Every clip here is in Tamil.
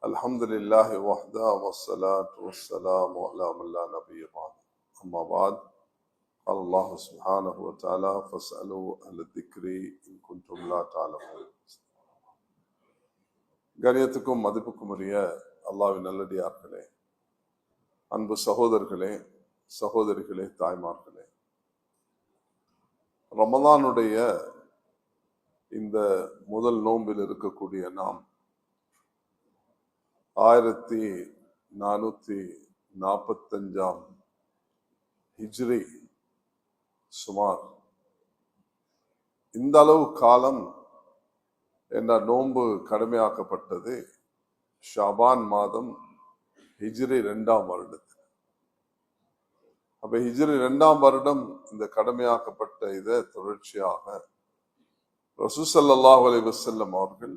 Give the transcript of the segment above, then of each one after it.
الحمد لله وحده والصلاة والسلام على من لا نبي بعده أما بعد قال الله سبحانه وتعالى فاسألوا أهل الذكر إن كنتم لا تعلمون. கணியத்துக்கும் மதிப்புக்கும் உரிய அல்லாஹ்வின் நல்லடியார்களே, அன்பு சகோதரர்களே, சகோதரிகளே, தாய்மார்களே, ரமதானுடைய இந்த முதல் நோன்பில் இருக்கக்கூடிய நாம் 1445 ஹிஜ்ரி சுமார் இந்த அளவு காலம் என்ற நோன்பு கடுமையாக்கப்பட்டது ஷாபான் மாதம் ஹிஜ்ரி 2ஆம் வருடத்தில். அப்ப ஹிஜ்ரி 2ஆம் வருடம் இந்த கடுமையாக்கப்பட்ட இதை தொடர்ச்சியாக ரசூல் ஸல்லல்லாஹு அலைஹி வஸல்லம் அவர்கள்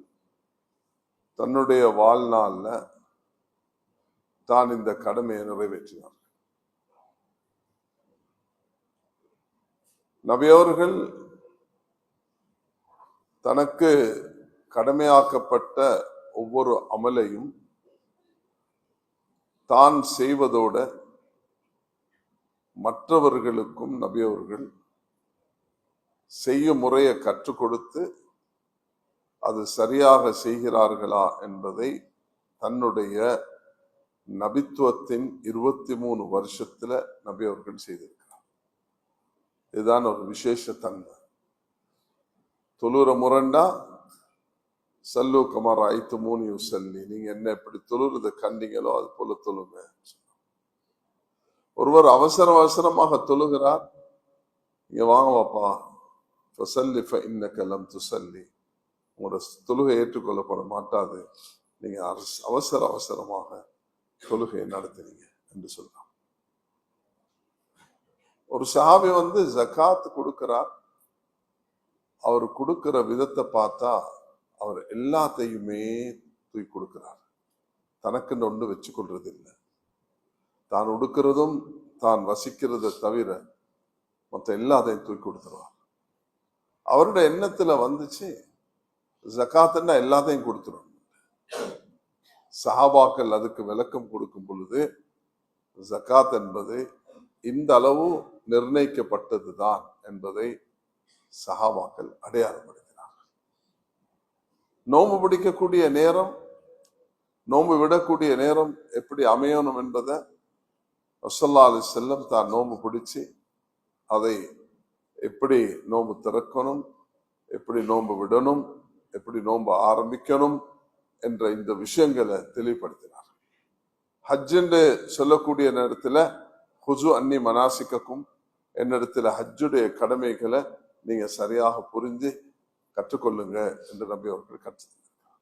தன்னுடைய வாழ்நாள்ல தான் இந்த கடமையை நிறைவேற்றினார். நபி அவர்கள் தனக்கு கடமையாக்கப்பட்ட ஒவ்வொரு அமலையும் தான் செய்வதோட மற்றவர்களுக்கும் நபி அவர்கள் செய்யும் முறையை கற்றுக் கொடுத்து அது சரியாக செய்கிறார்களா என்பதை தன்னுடைய நபித்துவத்தின் 23 வருஷத்துல நபி அவர்கள் செய்திருக்கிறார். இதுதான் ஒரு விசேஷ தன்மை. தொழுற முரண்டா சல்லு கமார் ஐத்து மூணு யுசல்லி, நீங்க என்ன எப்படி தொழுறதை கண்டீங்களோ அது போல தொழுங்க. ஒருவர் அவசர அவசரமாக தொழுகிறார், இங்க வாங்க வாப்பா ஃபஸல்லி ஃபஇன்னக லம் துஸல்லி, உங்களோட தொழுகை ஏற்றுக்கொள்ளப்பட மாட்டாது, நீங்க அவசர அவசரமாக தொழுகையை நடத்துறீங்க என்று சொல்றார். ஒரு சஹாபி ஜகாத் கொடுக்கிறார். அவர் கொடுக்கிற விதத்தை பார்த்தா அவர் எல்லாத்தையுமே தூக்கி கொடுக்கிறார். தனக்குன்னு ஒன்று வச்சு கொள்றது இல்லை. தான் உடுக்கிறதும் தான் வசிக்கிறத தவிர மற்ற எல்லாத்தையும் தூக்கி கொடுத்துருவார். அவருடைய எண்ணத்துல வந்துச்சு ஜகாத்துன்னா எல்லாத்தையும் கொடுத்துரும். சஹாபாக்கள் அதுக்கு விளக்கம் கொடுக்கும் பொழுது ஜகாத் என்பது இந்த அளவு நிர்ணயிக்கப்பட்டதுதான் என்பதை சஹாபாக்கள் அடையாளப்படுத்தினார்கள். நோன்பு பிடிக்கக்கூடிய நேரம், நோன்பு விடக்கூடிய நேரம் எப்படி அமையணும் என்பதை ரசூலுல்லாஹி அலைஹி வஸல்லம் தான் நோன்பு பிடிச்சு அதை எப்படி நோன்பு திறக்கணும், எப்படி நோன்பு விடணும், எப்படி நோன்பு ஆரம்பிக்கணும் என்ற இந்த விஷயங்களை தெளிவுபடுத்தினார். ஹஜ் என்று சொல்லக்கூடிய நேரத்துல ஹுசு அன்னி மனாசிக்கும், என்னிடத்துல ஹஜ்ஜுடைய கடமைகளை நீங்க சரியாக புரிஞ்சு கற்றுக்கொள்ளுங்க என்று நபி அவர்கள் கற்றுத்தந்தார்.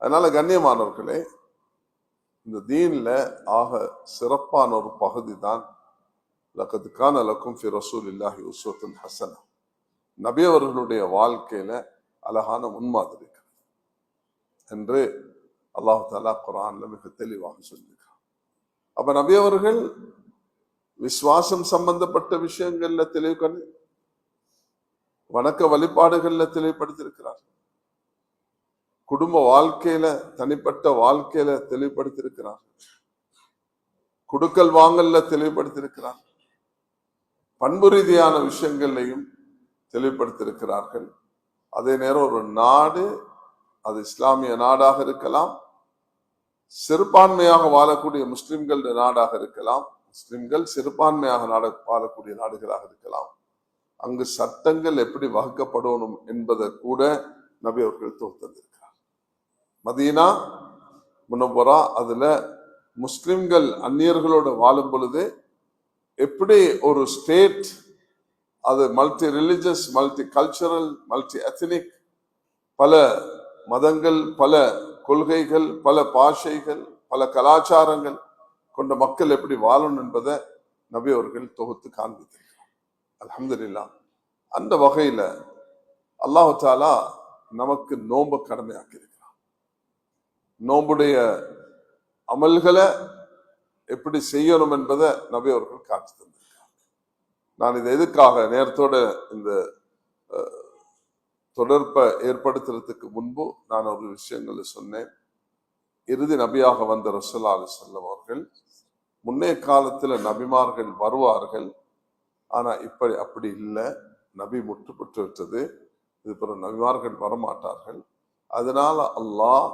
அதனால கண்ணியமானவர்களே, இந்த தீன்ல ஆக சிறப்பான ஒரு பகுதி தான் லகத் கான லக்கும் ஃபி ரசூலில்லாஹி உஸ்வத்துன் ஹஸனா, நபி அவர்களுடைய வாழ்க்கையில அழகான முன்மாதிரி என்று அல்லாஹ் தஆலா குர்ஆன்ல மிக தெளிவாக சொல்லியிருக்கிறார். அப்ப நபி அவர்கள் விசுவாசம் சம்பந்தப்பட்ட விஷயங்கள்ல தெளிவு, வணக்க வழிபாடுகள்ல தெளிவுபடுத்தியிருக்கிறார். குடும்ப வாழ்க்கையில, தனிப்பட்ட வாழ்க்கையில தெளிவுபடுத்தியிருக்கிறார். குடுக்கல் வாங்கல்ல தெளிவுபடுத்தியிருக்கிறார். பண்பு ரீதியான விஷயங்கள்லையும் தெளிவுபடுத்தியிருக்கிறார்கள். அதே நேரம் ஒரு நாடு, அது இஸ்லாமிய நாடாக இருக்கலாம், சிறுபான்மையாக வாழக்கூடிய முஸ்லிம்கள் நாடாக இருக்கலாம், முஸ்லிம்கள் சிறுபான்மையாக வாழக்கூடிய நாடுகளாக இருக்கலாம், அங்கு சட்டங்கள் எப்படி வகுக்கப்படணும் என்பதை கூட நபி அவர்கள் தந்திருக்கிறார். மதீனா முனவ்வரா அதுல முஸ்லிம்கள் அந்நியர்களோடு வாழும் பொழுது எப்படி ஒரு ஸ்டேட், அது multi religious, multi cultural, multi ethnic, பல மதங்கள், பல கொள்கைகள், பல பாஷைகள், பல கலாச்சாரங்கள் கொண்ட மக்கள் எப்படி வாழணும் என்பதை நபி அவர்கள் தொகுத்து காண்பித்தார். அல்ஹம்துலில்லாஹ். அந்த வகையில அல்லாஹ் தஆலா நமக்கு நோன்பு கடமையாக்கி இருக்கிறான். நோன்புடைய அமல்களை எப்படி செய்யணும் என்பதை நபி அவர்கள் காட்சி தந்திருக்கிறார். நான் இதை எதுக்காக நேரத்தோட இந்த தொடர்பை ஏற்படுத்துறதுக்கு முன்பு நான் ஒரு விஷயங்களை சொன்னேன். இறுதி நபியாக வந்த ரசூலுல்லாஹி அலைஹி வஸல்லம் அவர்கள் முன்னே காலத்துல நபிமார்கள் வருவார்கள், ஆனா இப்படி அப்படி இல்லை, நபி முற்றுப்பட்டு விட்டது, இது பிற நபிமார்கள் வரமாட்டார்கள். அதனால அல்லாஹ்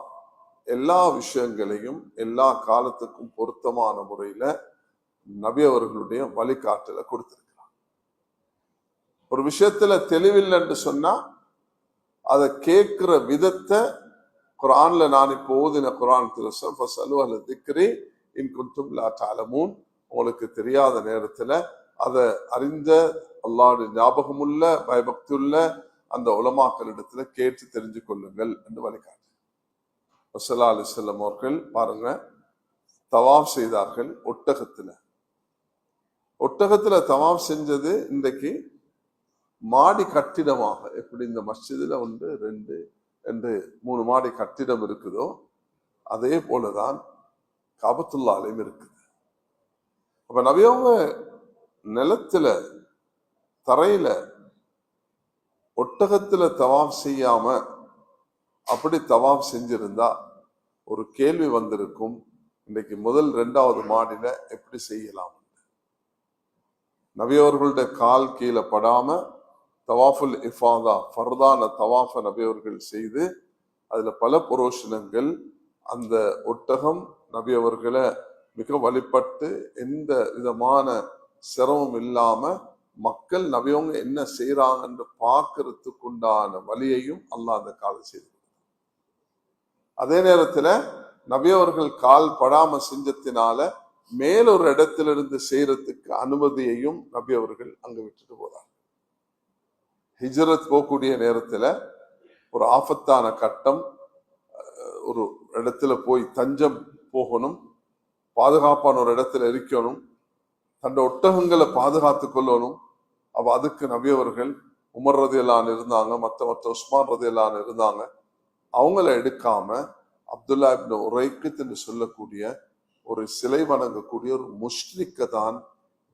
எல்லா விஷயங்களையும் எல்லா காலத்துக்கும் பொருத்தமான முறையில நபி அவர்களுடைய வழிகாட்டலை கொடுத்திருக்கிறார். ஒரு விஷயத்துல தெளிவில்லை என்று சொன்னா அதை கேட்கிற விதத்தை குர்ஆன்ல நான் இப்போ ஓதின குர்ஆன் உங்களுக்கு தெரியாத நேரத்துல அதை அறிந்த அல்லாஹ்வுடைய ஞாபகமுள்ள பயபக்தியுள்ள அந்த உலமாக்களிடத்துல கேட்டு தெரிஞ்சு கொள்ளுங்கள் என்று வழிகாட்டு. ஸல்லல்லாஹு அலைஹி வஸல்லம் அவர்கள் பாருங்க, தவாப் செய்தார்கள் ஒட்டகத்துல தவாப் செஞ்சது இன்றைக்கு மாடி கட்டிடமாக, எப்படி இந்த மஸ்ஜிதுல 1 2 என்று 3 மாடி கட்டிடம் இருக்குதோ அதே போலதான் காபத்துல்லாஹ்லயும் இருக்குது. அப்ப நபியவங்க நிலத்துல தரையில ஒட்டகத்துல தவாப் செய்யாம அப்படி தவாப் செஞ்சிருந்தா ஒரு கேள்வி வந்திருக்கும், இன்றைக்கு முதல் 2வது மாடியில எப்படி செய்யலாம்? நபியவர்களுடைய கால் கீழே படாம தவாஃபுல் இஃபாதா ஃபர்தான தவாஃப நபியவர்கள் செய்து அதுல பல புரோஷனங்கள், அந்த ஒட்டகம் நபியவர்களை மிக வழிபட்டு எந்த விதமான சிரமம் இல்லாம மக்கள் நபியவங்க என்ன செய்யறாங்கன்னு பார்க்கறதுக்குண்டான வழியையும் அல்லாஹ் அந்த காலம் செய்து. அதே நேரத்துல நபியவர்கள் கால் படாம செஞ்சத்தினால மேலொரு இடத்திலிருந்து செய்யறதுக்கு அனுமதியையும் நபியவர்கள் அங்க விட்டுட்டு போறாங்க. ஹிஜ்ரத் போகக்கூடிய நேரத்துல ஒரு ஆபத்தான கட்டம், ஒரு இடத்துல போய் தஞ்சம் போகணும், பாதுகாப்பான ஒரு இடத்துல இருக்கணும், தன் ஒட்டகங்களை பாதுகாத்து கொள்ளணும். அப்ப அதுக்கு நபியவர்கள் உமர் ரலியல்லாஹு இருந்தாங்க, மற்ற உஸ்மான் ரலியல்லாஹு இருந்தாங்க. அவங்கள எடுக்காம அப்துல்லா இப்னு உரைக்கித் என்று சொல்லக்கூடிய ஒரு சிலை வணங்கக்கூடிய ஒரு முஷ்ரிக்கை தான்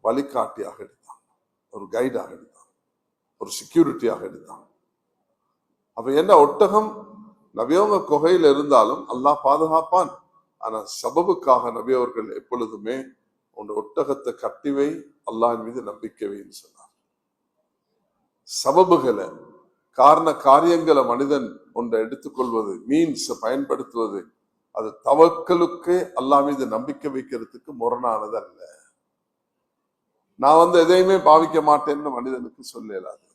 வழிகாட்டியாக எடுத்தாங்க, ஒரு கைடாக எடுத்தாங்க, ஒரு செக்யூரிட்டியாக எடுத்தாங்க. அப்ப என்ன, ஒட்டகம் நபியவங்க குகையில் இருந்தாலும் அல்லாஹ் பாதுகாப்பான். ஆனா சபபுக்காக நபியவர்கள் எப்பொழுதுமே உன் ஒட்டகத்தை கட்டிவை, அல்லாஹ்வின் மீது நம்பிக்கை வைன்னு சொன்னார். சபபுகளை, காரண காரியங்களை மனிதன் ஒன்றை எடுத்துக்கொள்வது, மீன்ஸ் பயன்படுத்துவது, அது தவக்கலுக்கு அல்லாஹ் மீது நம்பிக்கை வைக்கிறதுக்கு முரணானது அல்ல. நான் எதையுமே பாவிக்க மாட்டேன்னு மனிதனுக்கு சொல்லலாது.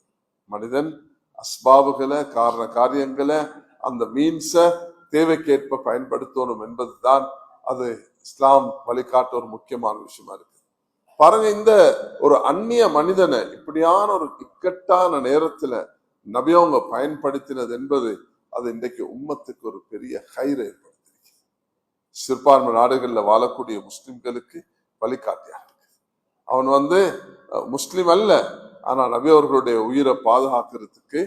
மனிதன் அஸ்பாபுகளை, காரண காரியங்களை, அந்த மீன்ஸ தேவைக்கேற்ப பயன்படுத்தணும் என்பதுதான் அது இஸ்லாம் வழிகாட்ட ஒரு முக்கியமான விஷயமா இருக்கு. பாருங்க, இந்த ஒரு அந்நிய மனிதனை இப்படியான ஒரு இக்கட்டான நேரத்துல நபியவங்க பயன்படுத்தினது என்பது அது இன்றைக்கு உம்மத்துக்கு ஒரு பெரிய ஹைரை ஏற்படுத்திருக்கு. சிறுபான்மை நாடுகள்ல வாழக்கூடிய முஸ்லிம்களுக்கு வழிகாட்டியாக இருக்கு. அவன் முஸ்லிம் அல்ல, ஆனா நபி அவர்களுடைய உயிரை பாதுகாக்கிறதுக்கு,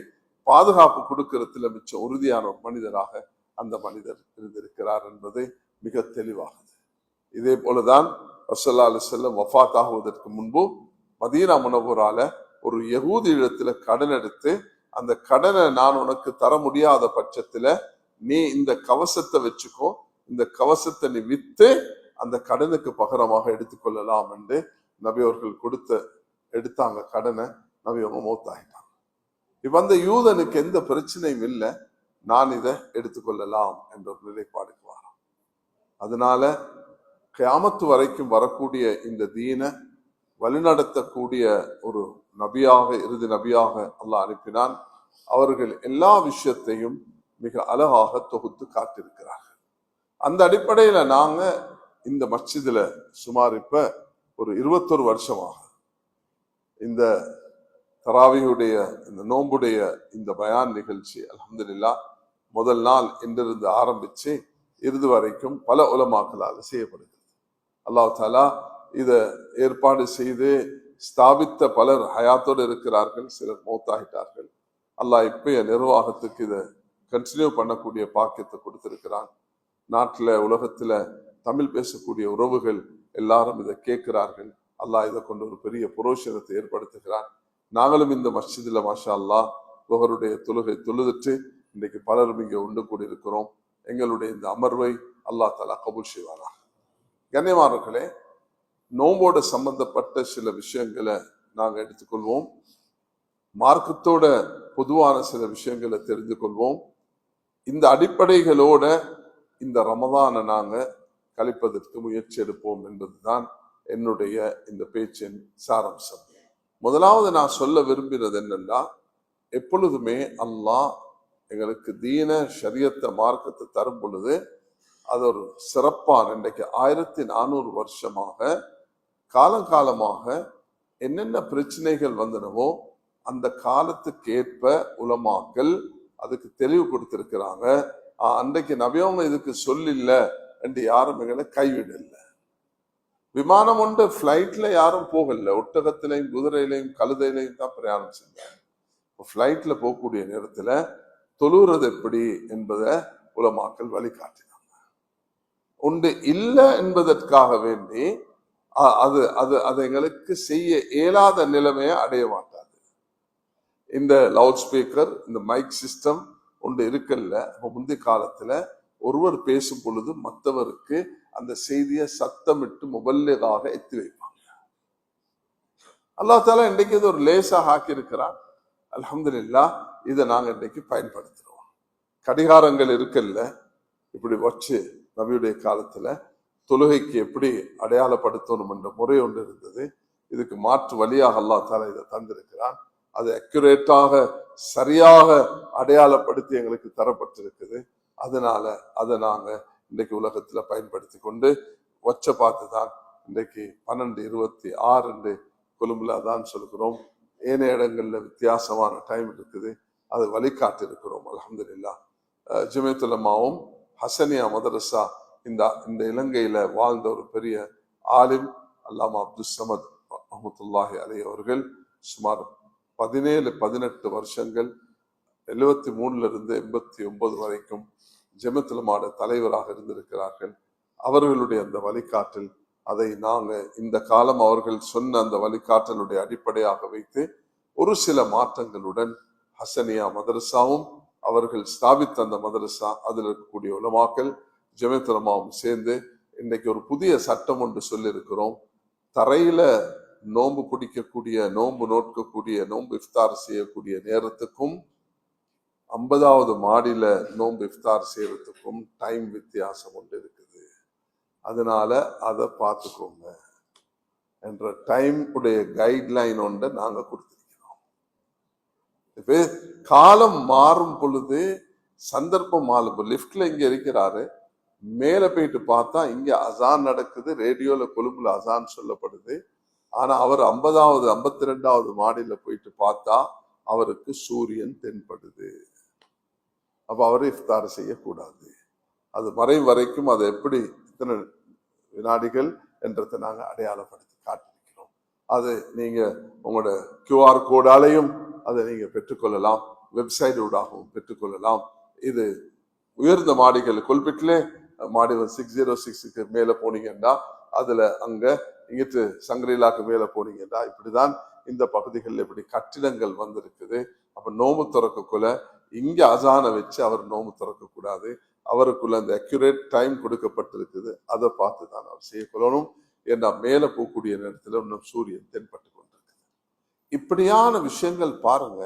பாதுகாப்பு கொடுக்கறதுல மிச்சம் உறுதியான ஒரு மனிதராக அந்த மனிதர் இருந்திருக்கிறார் என்பது மிக தெளிவாகுது. இதே போலதான் ஸல்லல்லாஹு அலைஹி வஸல்லம் வஃபாத் ஆகுவதற்கு முன்பு மதீனா முனவ்வரால ஒரு யகூதி இடத்துல கடன் எடுத்து, அந்த கடனை நான் உனக்கு தர முடியாத பட்சத்துல நீ இந்த கவசத்தை வச்சுக்கோ, இந்த கவசத்தை நீ வித்து அந்த கடனுக்கு பகரமாக எடுத்துக்கொள்ளலாம் என்று நபி அவர்கள் எடுத்தாங்க கடனை. நபி அவங்க மௌத்தாயிட்டாங்க. இப்ப அந்த யூதனுக்கு எந்த பிரச்சனையும் இல்லை, நான் இதை எடுத்துக்கொள்ளலாம் என்ற ஒரு நிலைப்பாடுக்கு வரான். அதனால கியாமத்து வரைக்கும் வரக்கூடிய இந்த தீனை வழிநடத்தக்கூடிய ஒரு நபியாக, இறுதி நபியாக அல்லாஹ் அனுப்பினான். அவர்கள் எல்லா விஷயத்தையும் மிக அழகாக தொகுத்து காட்டியிருக்கிறார்கள். அந்த அடிப்படையில நாங்க இந்த மஸ்ஜிதுல சுமார் இப்ப ஒரு 21 வருஷமாக இந்த தராவியுடைய, இந்த நோம்புடைய இந்த பயான் நிகழ்ச்சி அல்ஹம்துலில்லாஹ் முதல் நாள் இன்றிருந்து ஆரம்பிச்சு இறுதி வரைக்கும் பல உலமாக்களால் செய்யப்படுகிறது. அல்லாஹ் தஆலா இதை ஏற்பாடு செய்து ஸ்தாபித்த பலர் ஹயாத்தோடு இருக்கிறார்கள், சிலர் மௌத்தாகிட்டார்கள். அல்லாஹ் இப்பய நிர்வாகத்துக்கு இதை கண்டினியூ பண்ணக்கூடிய பாக்கியத்தை கொடுத்திருக்கிறான். நாட்டில் உலகத்துல தமிழ் பேசக்கூடிய உறவுகள் எல்லாரும் இதை கேட்கிறார்கள். அல்லாஹ் இதை கொண்டு ஒரு பெரிய புரோஷனத்தை ஏற்படுத்துகிறான். நாங்களும் இந்த மஸ்ஜிதுல மாஷா அல்லாஹ் தொழுகை தொழுதுட்டு இன்றைக்கு பலரும் இங்கே உண்டு கூடி இருக்கிறோம். எங்களுடைய இந்த அமர்வை அல்லாஹ் தஆலா கபூல் செய்வானா. கண்ணியமானவர்களே, நோம்போடு சம்பந்தப்பட்ட சில விஷயங்களை நாங்கள் எடுத்துக்கொள்வோம். மார்க்கத்தோட பொதுவான சில விஷயங்களை தெரிந்து கொள்வோம். இந்த அடிப்படைகளோட இந்த ரமதானை நாங்க கழிப்பதற்கு முயற்சி எடுப்போம் என்பதுதான் என்னுடைய இந்த பேச்சின் சாராம்சம். முதலாவது நான் சொல்ல விரும்பினது என்னன்னா, எப்பொழுதுமே அல்லாஹ் எங்களுக்கு தீன ஷரியத்தை மார்க்கத்தை தரும் பொழுது அது ஒரு சிறப்பான, இன்றைக்கு 1400 வருஷமாக காலங்காலமாக என்னென்ன பிரச்சனைகள் வந்தனவோ அந்த காலத்துக்கு ஏற்ப உலமாக்கள் அதுக்கு தெளிவு கொடுத்திருக்கிறாங்க. அன்றைக்கு நபியவங்க இதுக்கு சொல்லில்ல என்று யாரும் எங்களை கைவிடல. விமானம் ஒன்று பிளைட்ல யாரும் போகல, ஒட்டகத்திலையும் குதிரையிலையும் கழுதையிலையும் தான் பிரயாணம் செஞ்சாங்க. பிளைட்ல போகக்கூடிய நேரத்துல தொழுறது எப்படி என்பதை உலமாக்கள் வழிகாட்டினாங்க. ஒன்று இல்லை என்பதற்காக வேண்டி அது அது அது எங்களுக்கு செய்ய இயலாத நிலைமையை அடைய மாட்டாது. இந்த லவுட் ஸ்பீக்கர், இந்த மைக் சிஸ்டம் ஒன்று இருக்கல்ல. முந்தைய காலத்துல ஒருவர் பேசும் பொழுது மற்றவருக்கு அந்த செய்தியை சத்தமிட்டு முபல்லிகாக எத்தி வைப்பாங்க. அல்லாஹ் தஆலா இன்றைக்கு இது ஒரு லேசாக ஆக்கி இருக்கிறான். அல்ஹம்துலில்லாஹ், இதை நாங்க இன்றைக்கு பயன்படுத்துறோம். கடிகாரங்கள் இருக்கல்ல, இப்படி வச்சு நபியுடைய காலத்துல தொழுகைக்கு எப்படி அடையாளப்படுத்தணும் என்ற முறை ஒன்று இருந்தது. இதுக்கு மாற்று வழியாக அல்லாஹ் தஆலா இதை தந்திருக்கிறான். அது அக்யூரேட்டாக சரியாக அடையாளப்படுத்தி எங்களுக்கு தரப்பட்டிருக்குது. அதனால அதை நாங்க இன்றைக்கு உலகத்துல பயன்படுத்தி கொண்டு வச்ச பார்த்துதான் இன்றைக்கு 12:26 கொழும்புல தான் சொல்கிறோம். ஏனைய இடங்கள்ல வித்தியாசமான டைம் இருக்குது, அது வழிகாட்டி இருக்கிறோம். அல்ஹம்துலில்லாஹ். ஜமியத்துல் உலமாவும் ஹசனியா மதரசா, இந்த இலங்கையில வாழ்ந்த ஒரு பெரிய ஆலிம் அல்லாமா அப்துல் சமத் ரஹ்மத்துல்லாஹி அலைஹி அவர்கள் சுமார் 17-18 வருஷங்கள் 73 89 வரைக்கும் ஜமியத்துல் உலமாவோட தலைவராக இருந்திருக்கிறார்கள். அவர்களுடைய அந்த வழிகாட்டல், அதை நாங்க இந்த காலம் அவர்கள் சொன்ன அந்த வழிகாட்டலுடைய அடிப்படையாக வைத்து ஒரு சில மாற்றங்களுடன் ஹசனியா மதரசாவும் அவர்கள் ஸ்தாபித்த அந்த மதரசா, அதில் இருக்கக்கூடிய உலமாக்கள் ஜமியத்துல் உலமாவும் சேர்ந்து இன்னைக்கு ஒரு புதிய சட்டம் ஒன்று சொல்லியிருக்கிறோம். தரையில நோன்பு பிடிக்கக்கூடிய, நோன்பு நோட்கக்கூடிய, நோன்பு இஃப்தார் செய்யக்கூடிய நேரத்துக்கும் 50வது மாடியில நோன்பு இஃப்தார் செய்யறதுக்கும் டைம் வித்தியாசம் ஒன்று இருக்குது. அதனால அதை பார்த்துக்கோங்க என்ற டைம் உடைய கைட்லைன் ஒன்றை நாங்க கொடுத்திருக்கிறோம். இப்ப காலம் மாறும் பொழுது சந்தர்ப்பம் மாறும். லிப்ட்ல இங்க இருக்கிறாரு, மேல போயிட்டு பார்த்தா இங்க அசான் நடக்குது, ரேடியோல கொழும்புல அசான் சொல்லப்படுது. ஆனா அவர் 50வது 52வது மாடியில போயிட்டு பார்த்தா அவருக்கு சூரியன் தென்படுது. அப்ப அவர் இஃப்தார் செய்யக்கூடாது. அது மறையும் வரைக்கும் அது எப்படி இத்தனை வினாடிகள் என்றதை நாங்க அடையாளப்படுத்தி காட்டிருக்கிறோம். அது நீங்க உங்களோட QR கோடாலையும் அதை நீங்க பெற்றுக்கொள்ளலாம், வெப்சைட் ஊடாகவும் பெற்றுக்கொள்ளலாம். இது உயர்ந்த மாடிகள், கொல்பிட்டிலே மாடி 606க்கு மேல போனீங்கன்னா அதுல அங்க இங்கிட்டு சங்கரீலாக்கு மேல போனீங்கன்னா இப்படிதான் இந்த பகுதிகளில் இப்படி கட்டிடங்கள் வந்திருக்குது. அப்ப நோம்பு திறக்கக்குள்ள இங்க அசான வச்சு அவர் நோம்பு திறக்க கூடாது. அவருக்குள்ள அந்த அக்யூரேட் டைம் கொடுக்கப்பட்டிருக்குது, அதை பார்த்து தான் அவர் செய்யக்கொள்ளணும். ஏன்னா மேல போகக்கூடிய நேரத்துல இன்னும் சூரியன் தென்பட்டு கொண்டிருக்கு. இப்படியான விஷயங்கள் பாருங்க,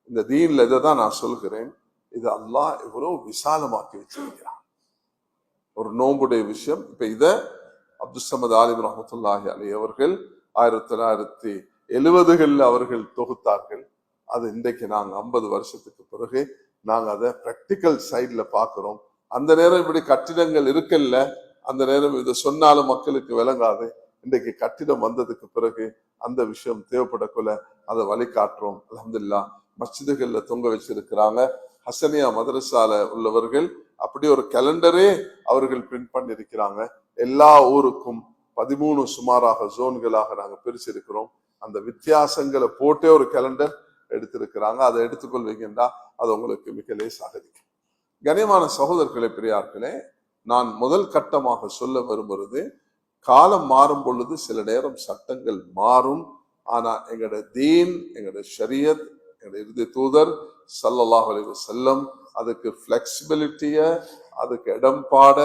இந்த தீன்ல இதை தான் நான் சொல்கிறேன். இது அல்லாஹ் எவ்வளவு விசாலமாக்கி வச்சிருக்கிறான் ஒரு நோம்புடைய விஷயம். இப்ப இத அப்துல் சமத் ஆலிம் ரஹ்மத்துல்லாஹி அலைஹி அவர்கள் 1970களில் அவர்கள் தொகுத்தார்கள். அது இன்றைக்கு நாங்க 50 வருஷத்துக்கு பிறகு நாங்க அதை பிராக்டிக்கல் சைட்ல பாக்குறோம். அந்த நேரம் இப்படி கட்டிடங்கள் இருக்கல்ல, அந்த நேரம் இதை சொன்னாலும் மக்களுக்கு விளங்காது. இன்றைக்கு கட்டிடம் வந்ததுக்கு பிறகு அந்த விஷயம் தேவைப்படக்குள்ள அதை வழிகாட்டுறோம். அல்ஹம்துலில்லாஹ். மஸ்ஜிதுகள்ல தொங்க வச்சிருக்கிறாங்க. ஹசனியா மதரசால உள்ளவர்கள் அப்படி ஒரு கேலண்டரே அவர்கள் பிரிண்ட் பண்ணி இருக்கிறாங்க. எல்லா ஊருக்கும் 13 சுமாராக ஜோன்களாக நாங்க பிரிச்சிருக்கிறோம். அந்த வித்தியாசங்களை போட்டே ஒரு கேலண்டர் எடுத்திருக்கிறாங்க. அதை எடுத்துக்கொள்வீங்கன்னா அது உங்களுக்கு மிக லேசாக இருக்கும். கனியமான சகோதரர்களே, பெரியார்களே, நான் முதல் கட்டமாக சொல்ல விரும்புறது, காலம் மாறும் பொழுது சில நேரம் சட்டங்கள் மாறும். ஆனா எங்களோட தீன், எங்களோட ஷரியத், எங்களோட இறுதி தூதர் ஸல்லல்லாஹு அலைஹி வஸல்லம் அதுக்கு பிளெக்சிபிலிட்டிய, அதுக்கு இடம்பாட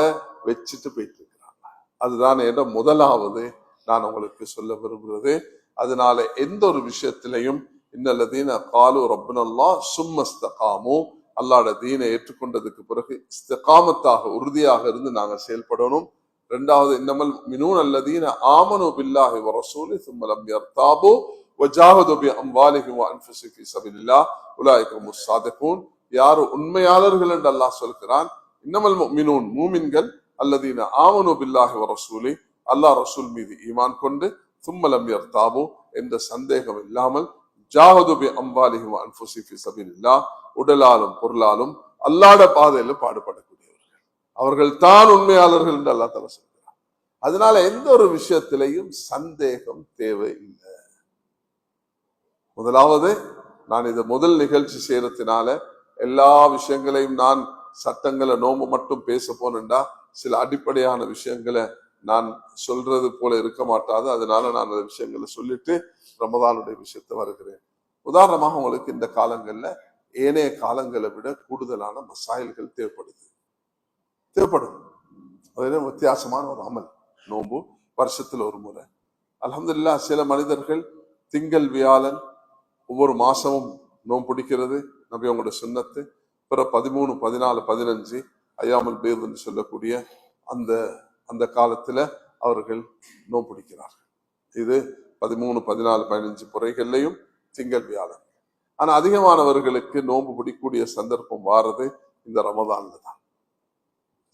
வச்சுட்டு போயிட்டு இருக்கிறாங்க. அதுதான் என்ன முதலாவது நான் உங்களுக்கு சொல்ல விரும்புகிறது. அதனால எந்த ஒரு விஷயத்திலையும் இன்னல்லதீன காலு ரப்பனல்லாஹ் சும்ம இஸ்தகாமு, அல்லாஹ்வுட தீனை ஏற்றுக்கொண்டதுக்கு பிறகு இஸ்திகாமத்தாக உறுதியாக இருந்து நாங்க செயல்படணும். இரண்டாவது, இன்னமல் மினூன் அல்லதீன ஆமனு பில்லாஹி வ ரசூலி சும்ம லம் யர்தாபு வஜாஹது பி அம்வாலிஹிம் வ அன்ஃபுஸிஹிம் ஃபீ ஸபீலில்லாஹ் உலாயிக ஹுமுஸ் ஸாதிகூன். யார் உண்மையாளர்கள் என்று அல்லாஹ் சொல்கிறான். இன்னமல் முஃமினூன், மூமின்கள், அல்லதீன ஆமனு பில்லாஹி வ ரசூலி, அல்லாஹ் ரசூல் மீது ஈமான் கொண்டு, சும்ம லம் யர்தாபு, என்ற சந்தேகம் இல்லாமல், ஜாஹது பி அம்வாலிஹிம் வ அன்ஃபுஸிஹிம் ஃபீ ஸபீலில்லாஹ், உடலாலும் பொருளாலும் அல்லாஹ்வுடைய பாதையில பாடுபடக்கூடியவர்கள், அவர்கள் தான் உண்மையாளர்கள் என்று அல்லாஹ் தஆலா சொல்கிறார். அதனால எந்த ஒரு விஷயத்திலையும் சந்தேகம் தேவையில்லை. முதலாவது, நான் இதை முதல் நிகழ்ச்சி செய்யறதுனால எல்லா விஷயங்களையும் நான் சட்டங்களை நோம்பு மட்டும் பேச போனேன்டா சில அடிப்படையான விஷயங்களை நான் சொல்றது போல இருக்க மாட்டாது. அதனால நான் அந்த விஷயங்களை சொல்லிட்டு ரமதானுடைய விஷயத்தை வருகிறேன். உதாரணமாக உங்களுக்கு இந்த காலங்கள்ல ஏனைய காலங்களை விட கூடுதலான மசாயில்கள் தேவைப்படும். அது வித்தியாசமான ஒரு அமல் நோம்பு, வருஷத்துல ஒரு முறை. அல்ஹம்துலில்லாஹ் சில மனிதர்கள் திங்கள் வியாழன் ஒவ்வொரு மாசமும் நோம்பு பிடிக்கிறது நபி அவங்களுடைய சுன்னத்து. பிற 13, 14, 15 ஐயாமுல் பீத் என்று சொல்லக்கூடிய அந்த அந்த காலத்துல அவர்கள் நோம்பு பிடிக்கிறார்கள். இது 13, 14, 15 புறைகள்லையும் திங்கள் வியாழன். ஆனா அதிகமானவர்களுக்கு நோன்பு பிடிக்கக்கூடிய சந்தர்ப்பம் வாரது இந்த ரமதான்ல தான்.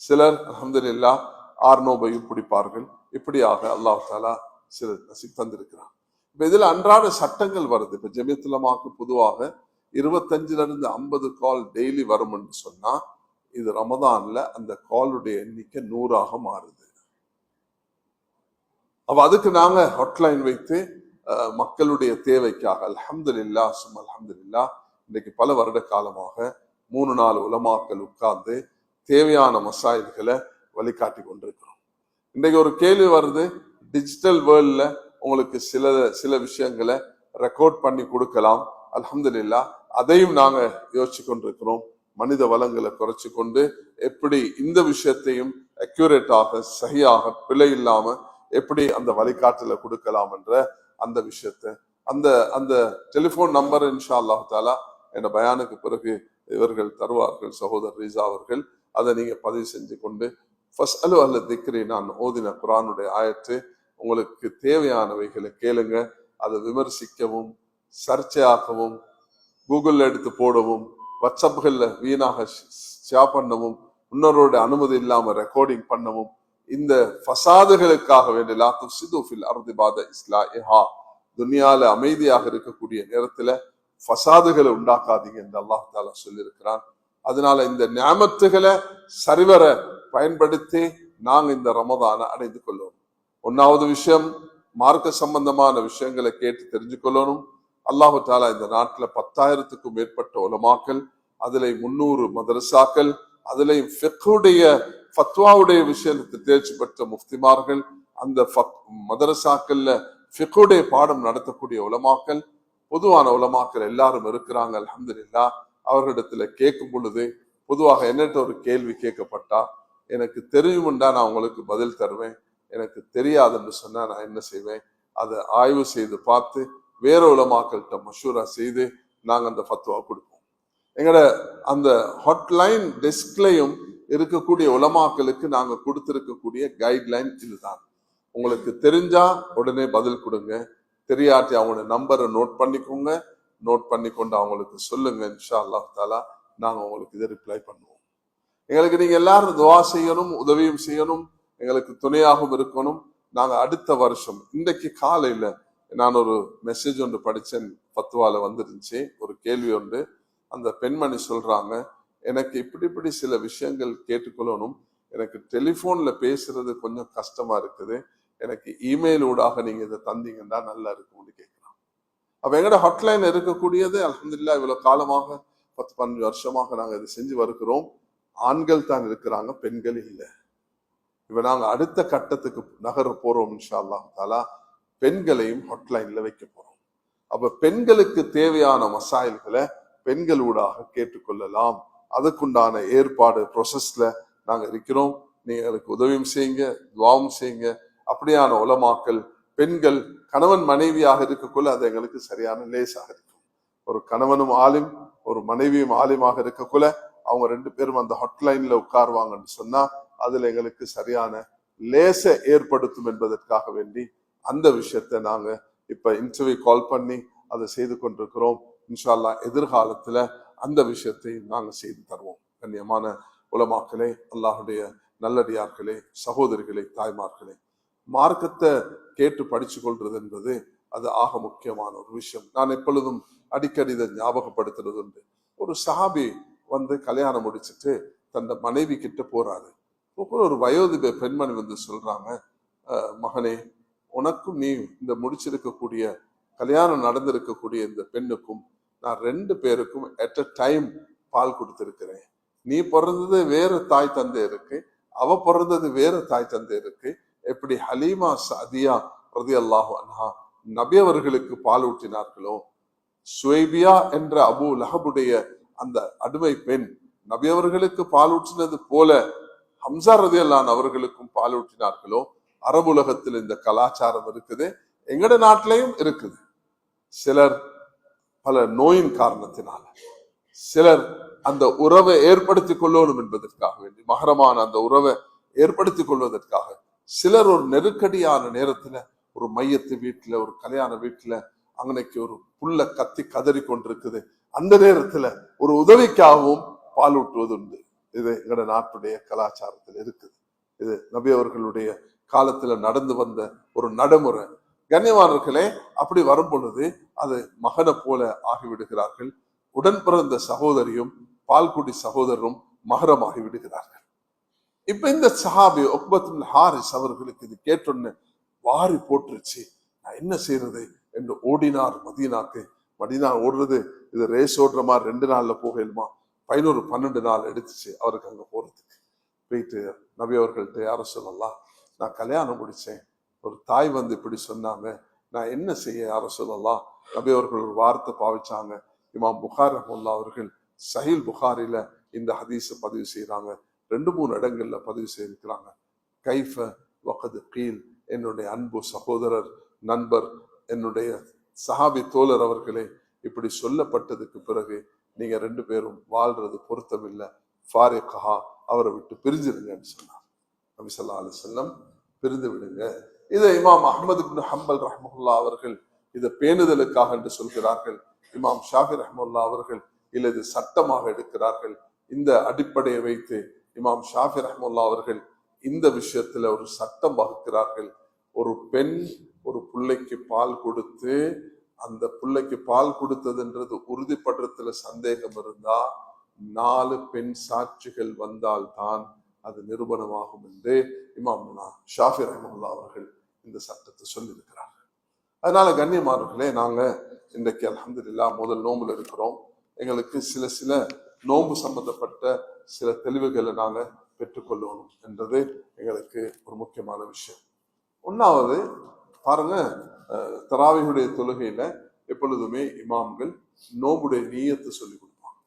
சிலர் அல்ஹம்துலில்லாஹ் 6 நோன்பையும் பிடிப்பார்கள். இப்படியாக அல்லாஹ் தஆலா சிலர் நசீப் தந்திருக்கிறார். இப்ப இதுல அன்றாட சட்டங்கள் வருது. இப்ப ஜமியத்துல் உலமாக்கு பொதுவாக 25 இருந்து 50 கால் டெய்லி வரும் என்று சொன்னா, இது ரமதான்ல அந்த காலுடைய எண்ணிக்கை 100ஆக மாறுது. அப்ப அதுக்கு நாங்க ஹாட்லைன் வைத்து மக்களுடைய தேவைக்காக அல்ஹம்துலில்லாஹ் சும்மா அல்ஹம்துலில்லாஹ் இன்னைக்கு பல வருட காலமாக 3-4 உலமாக்கள் உட்கார்ந்து தேவையான மசாயில்களை வழிகாட்டி கொண்டிருக்கிறோம். இன்றைக்கு ஒரு கேள்வி வருது, டிஜிட்டல் வேர்ல்ட்ல உங்களுக்கு சில விஷயங்களை ரெக்கார்ட் பண்ணி கொடுக்கலாம். அல்ஹம்துலில்லாஹ் அதையும் நாங்க யோசிச்சு கொண்டிருக்கிறோம். மனித வளங்களை குறைச்சு கொண்டு எப்படி இந்த விஷயத்தையும் அக்யூரேட்டாக சரியாக பிழை இல்லாம எப்படி அந்த வழிகாட்டல கொடுக்கலாம் என்ற அந்த விஷயத்தை அந்த டெலிபோன் நம்பர் இன்ஷா அல்லாஹ் தஆலா என்ற பயானுக்கு பிறகு இவர்கள் தருவார்கள். சகோதரர் ரீசா அவர்கள் அதை நீங்க பதிவு செஞ்சு கொண்டு ஃபஸ்அலு அஹ்ல திக்ரி, நான் ஓதின குர்ஆனுடைய ஆயத்து, உங்களுக்கு தேவையானவைகளை கேளுங்க. அதை விமர்சிக்கவும் சர்ச்சையாக்கவும் கூகுள்ல எடுத்து போடவும் வாட்ஸ்அப்கள்ல வீணாக ஷேர் பண்ணவும் இன்னொருடைய அனுமதி இல்லாம ரெக்கார்டிங் பண்ணவும் இந்த ஃபசாதுகளுக்காக வேண்டிய லா துஃப்ஸிது ஃபில் அர்தி பஅத இஸ்லாஹிஹா, துனியால அமைதியாக இருக்கக்கூடிய நேரத்துல ஃபசாதுகளை உண்டாக்காதீங்க என்று அல்லாஹ் தஆலா சொல்லியிருக்கிறான். அதனால இந்த நியாமத்துகளை சரிவர பயன்படுத்தி நாங்க இந்த ரமதானை அடைந்து கொள்ளணும். ஒன்னாவது விஷயம், மார்க்க சம்பந்தமான விஷயங்களை கேட்டு தெரிஞ்சு கொள்ளணும். அல்லாஹு தாலா இந்த நாட்டுல 10,000க்கும் மேற்பட்ட உலமாக்கள், அதுல 300 மதரசாக்கள், அதுலயும் ஃபிக்ஹுடைய ஃபத்வாவுடைய விஷயத்தை தேர்ச்சி பெற்ற முஃப்திமார்கள், அந்த மதரசாக்கள்ல ஃபிக்ஹுடைய பாடம் நடத்தக்கூடிய உலமாக்கள், பொதுவான உலமாக்கள் எல்லாரும் இருக்கிறாங்க. அல்ஹம்துலில்லாஹ் அவர்களிடத்துல கேட்கும் பொழுது பொதுவாக என்னட்ட ஒரு கேள்வி கேட்கப்பட்டா எனக்கு தெரியும்டா நான் உங்களுக்கு பதில் தருவேன், எனக்கு தெரியாதுன்னு சொன்னா நான் என்ன செய்வேன், அதை ஆய்வு செய்து பார்த்து வேற உலமாக்கள்கிட்ட மஷூரா செய்து நாங்க அந்த ஃபத்வா கொடுப்போம். எங்கட அந்த ஹாட்லைன் டெஸ்க்லையும் இருக்கக்கூடிய உலமாக்களுக்கு நாங்க கொடுத்திருக்கக்கூடிய கைட்லைன் இதுதான். உங்களுக்கு தெரிஞ்சா உடனே பதில் கொடுங்க, தெரியாட்டி அவங்களோட நம்பரை நோட் பண்ணிக்கோங்க, நோட் பண்ணி கொண்டு அவங்களுக்கு சொல்லுங்க. இன்ஷா அல்லாஹ் தஆலா நாங்க உங்களுக்கு இதை ரிப்ளை பண்ணுவோம். எங்களுக்கு நீங்க எல்லாரும் துஆ செய்யணும், உதவியும் செய்யணும், எங்களுக்கு துணையாகவும் இருக்கணும். நாங்க அடுத்த வருஷம், இன்றைக்கு காலையில நான் ஒரு மெசேஜ் ஒன்று படிச்சேன், ஃபத்வால வந்துருந்துச்சு, ஒரு கேள்வி ஒன்று. அந்த பெண்மணி சொல்றாங்க, எனக்கு இப்படி சில விஷயங்கள் கேட்டுக்கொள்ளணும், எனக்கு டெலிபோன்ல பேசுறது கொஞ்சம் கஷ்டமா இருக்குது, எனக்கு இமெயில் ஊடாக நீங்க இதை தந்தீங்கன்னா நல்லா இருக்கும்னு கேட்கிறான். அப்ப எங்கட ஹாட்லைன் இருக்கக்கூடியது அல்ஹம்துலில்லாஹ் இவ்வளவு காலமாக 10-15 வருஷமாக நாங்க இதை செஞ்சு வருகிறோம். ஆண்கள் தான் இருக்கிறாங்க, பெண்கள் இல்லை. இப்ப நாங்க அடுத்த கட்டத்துக்கு நகர போறோம். இன்ஷா அல்லாஹ் தஆலா பெண்களையும் ஹாட்லைன்ல வைக்க போறோம். அப்ப பெண்களுக்கு தேவையான மசாயில்களை பெண்களூடாக கேட்டுக்கொள்ளலாம். அதுக்குண்டான ஏற்பாடு ப்ரொசஸ்ல நாங்க இருக்கிறோம். எங்களுக்கு உதவியும் செய்யுங்க, துவாவும் செய்யுங்க. அப்படியான உலமாக்கள் பெண்கள் கணவன் மனைவியாக இருக்கக்குள்ள அது எங்களுக்கு சரியான லேசாக இருக்கும். ஒரு கணவனும் ஆலிம், ஒரு மனைவியும் ஆலிமாக இருக்கக்குள்ள அவங்க 2 பேரும் அந்த ஹாட்லைன்ல உட்காருவாங்கன்னு சொன்னா அதுல எங்களுக்கு சரியான லேச ஏற்படுத்தும் என்பதற்காக வேண்டி அந்த விஷயத்தை நாங்க இப்ப இன்டர்வியூ கால் பண்ணி அதை செய்து கொண்டிருக்கிறோம். இன்ஷா அல்லாஹ் எதிர்காலத்துல அந்த விஷயத்தை நாங்க செய்து தருவோம். கண்ணியமான உலமாக்களே, அல்லாஹுடைய நல்லடியார்களே, சகோதரிகளே, தாய்மார்களே, மார்க்கத்தை கேட்டு படிச்சு கொள்றது என்பது அது ஆக முக்கியமான ஒரு விஷயம். நான் எப்பொழுதும் அடிக்கடி இதை ஞாபகப்படுத்துறது உண்டு. ஒரு சஹாபி கல்யாணம் முடிச்சுட்டு தன் மனைவி கிட்ட போறாரு. ஒரு வயோதிப பெண்மணி சொல்றாங்க, மகனே, உனக்கும் நீ இந்த முடிச்சிருக்கக்கூடிய கல்யாணம் நடந்திருக்கக்கூடிய இந்த பெண்ணுக்கும் நான் 2 பேருக்கும் அட் அ டைம் பால் கொடுத்திருக்கிறேன். நீ பிறந்தது வேற தாய் தந்தை இருக்கு, அவ பிறந்தது வேற தாய் தந்தை இருக்கு. எப்படி ஹலீமா சஅதியா ரலியல்லாஹு அன்ஹா நபி அவர்களுக்கு பால் ஊட்டினார்களோ, சுவைபியா என்ற அபு லஹபுடைய அந்த அடிமை பெண் நபி அவர்களுக்கு பால் ஊற்றினது போல ஹம்சா ரலியல்லாஹு அவர்களுக்கும் பால் ஊட்டினார்களோ, அரபுலகத்தில் இந்த கலாச்சாரம் இருக்குது, எங்கட நாட்டிலையும் இருக்குது. சிலர் பல நோயின் காரணத்தினால, சிலர் அந்த உறவை ஏற்படுத்தி கொள்ளணும் என்பதற்காக வேண்டி, மகரமான அந்த உறவை ஏற்படுத்தி கொள்வதற்காக, சிலர் ஒரு நெருக்கடியான நேரத்துல ஒரு மையத்து வீட்டுல, ஒரு கல்யாண வீட்டுல அங்கனைக்கு ஒரு புல்ல கத்தி கதறி கொண்டிருக்குது, அந்த நேரத்துல ஒரு உதவிக்காகவும் பால் ஊட்டுவது உண்டு. இது எங்கட நாட்டுடைய கலாச்சாரத்தில் இருக்குது. இது நபி அவர்களுடைய காலத்துல நடந்து வந்த ஒரு நடைமுறை. கண்ணியமானவர்களே, அப்படி வரும் பொழுது அது மகனை போல ஆகிவிடுகிறார்கள். உடன் பிறந்த சகோதரியும் பால்குடி சகோதரரும் மகரமாகி விடுகிறார்கள். இப்ப இந்த சஹாபி உக்பத் பின் ஹாரிஸ் அவர்களுக்கு இது கேட்டொன்னு வாரி போட்டுருச்சு. நான் என்ன செய்யறது என்று ஓடினார் மதீனாக்கு. மதீனா ஓடுறது இது ரேஸ் ஓடுற மாதிரி 2 நாள்ல போகலுமா, 11-12 நாள் எடுத்துச்சு அவருக்கு அங்க போறதுக்கு. போயிட்டு நபி அவர்கள்ட்ட, யார சொல்லலாம், நான் கல்யாணம் முடிச்சேன், ஒரு தாய் இப்படி சொன்னாங்க, நான் என்ன செய்ய யார சொல்லலாம். நபி அவர்கள் ஒரு வார்த்தை பாவிச்சாங்க. இமாம் புகார் ரஹ்மத்துல்லாஹி அவர்கள் சஹீல் புகாரில இந்த ஹதீஸை பதிவு செய்யறாங்க. 2-3 இடங்கள்ல பதிவு செய்திருக்கிறாங்க. கைஃப வகது கீல், என்னுடைய அன்பு சகோதரர், நண்பர், என்னுடைய சஹாபி தோழர் அவர்களே, இப்படி சொல்லப்பட்டதுக்கு பிறகு நீங்க 2 பேரும் வாழ்றது பொருத்தமில்லை, ஃபாரிகஹா, அவரை விட்டு பிரிஞ்சிருங்கன்னு சொன்னார். நபி ஸல்லல்லாஹு அலைஹி வஸல்லம் பிரிந்து விடுங்க. இதை இமாம் அஹ்மது இப்னு ஹம்பல் ரஹ்மத்துல்லாஹி அவர்கள் இதை பேணுதலுக்காக என்று சொல்கிறார்கள். இமாம் ஷாஃபி ரஹ்மத்துல்லாஹி அவர்கள் இது சட்டமாக எடுக்கிறார்கள். இந்த அடிப்படையை வைத்து இமாம் ஷாஃபி ரஹ்மத்துல்லாஹி அவர்கள் இந்த விஷயத்துல ஒரு சட்டம் வகுக்கிறார்கள். ஒரு பெண் ஒரு பிள்ளைக்கு பால் கொடுத்து, அந்த பிள்ளைக்கு பால் கொடுத்ததுன்றது உறுதிப்படுறதுல சந்தேகம் இருந்தா 4 பெண் சாட்சிகள் வந்தால்தான் அது நிரூபணமாகும் என்று இமாம் ஷாஃபி ரஹ்மத்துல்லாஹி அவர்கள் இந்த சட்டத்தை சொல்லியிருக்கிறார்கள். அதனால கண்ணியமானவர்களே, நாங்க இன்றைக்கு அல்ஹம்துலில்லாஹ் முதல் நோம்புல இருக்கிறோம். எங்களுக்கு சில நோம்பு சம்பந்தப்பட்ட சில தெளிவுகளை நாங்க பெற்றுக்கொள்ளணும் என்றது எங்களுக்கு ஒரு முக்கியமான விஷயம். 1வது பாருங்க, தராவியுடைய தொழுகையில எப்பொழுதுமே இமாம்கள் நோம்புடைய நீயத்தை சொல்லி கொடுப்பாங்க.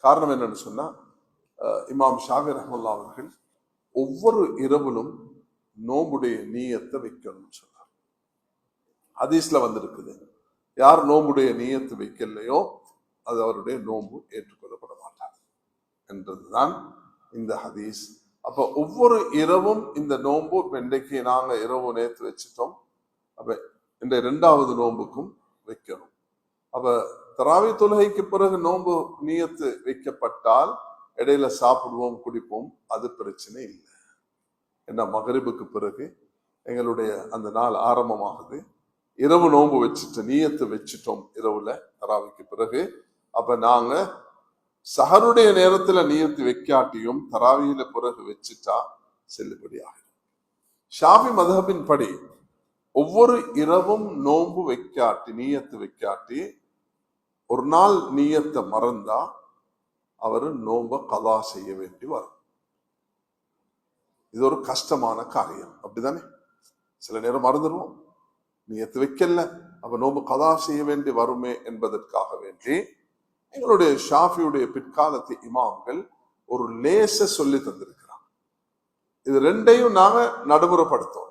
காரணம் என்னன்னு சொன்னா, இமாம் ஷாஃபி ரஹ்மத்துல்லாஹி அவர்கள் ஒவ்வொரு இரவிலும் நோம்புடைய நீயத்தை வைக்கணும்னு சொன்னார். ஹதீஸ்ல வந்திருக்குது, யார் நோம்புடைய நீயத்து வைக்கலையோ அது அவருடைய நோம்பு ஏற்றுக்கொள்ளப்பட மாட்டார் என்றதுதான் இந்த ஹதீஸ். அப்ப ஒவ்வொரு இரவும் இந்த நோம்பு, இன்றைக்கு நாங்க இரவு நேற்று வச்சுட்டோம், அப்ப இந்த 2வது நோம்புக்கும் வைக்கணும். அப்ப தராவி தொழுகைக்கு பிறகு நோம்பு நீயத்து வைக்கப்பட்டால் இடையில சாப்பிடுவோம், குடிப்போம், அது பிரச்சனை இல்லை. ஏன்னா மகரிபுக்கு பிறகு எங்களுடைய அந்த நாள் ஆரம்பமாகுது. இரவு நோம்பு வச்சுட்டு நீயத்து வச்சுட்டோம் இரவுல தராவிக்கு பிறகு. அப்ப நாங்க சஹருடைய நேரத்துல நீயத்து வைக்காட்டியும் தராவியில பிறகு வச்சுட்டா செல்லுபடி ஆகும். ஷாஃபி மதஹபின் படி ஒவ்வொரு இரவும் நோம்பு வைக்காட்டி, நீயத்து வைக்காட்டி, ஒரு நாள் நீயத்தை மறந்தா அவரு நோம்ப கலா செய்ய வேண்டி வரும். இது ஒரு கஷ்டமான காரியம், அப்படிதானே? சில நேரம் மறந்துடுவோம், நீயத்து வைக்கல, அப்ப நோம்பு கலா செய்ய வேண்டி வருமே என்பதற்காக வேண்டி எங்களுடைய ஷாஃபியுடைய பிற்காலத்து இமாம்கள் ஒரு லேச சொல்லி தந்திருக்கிறாங்க. இது ரெண்டையும் நாங்க நடைமுறைப்படுத்தோம்.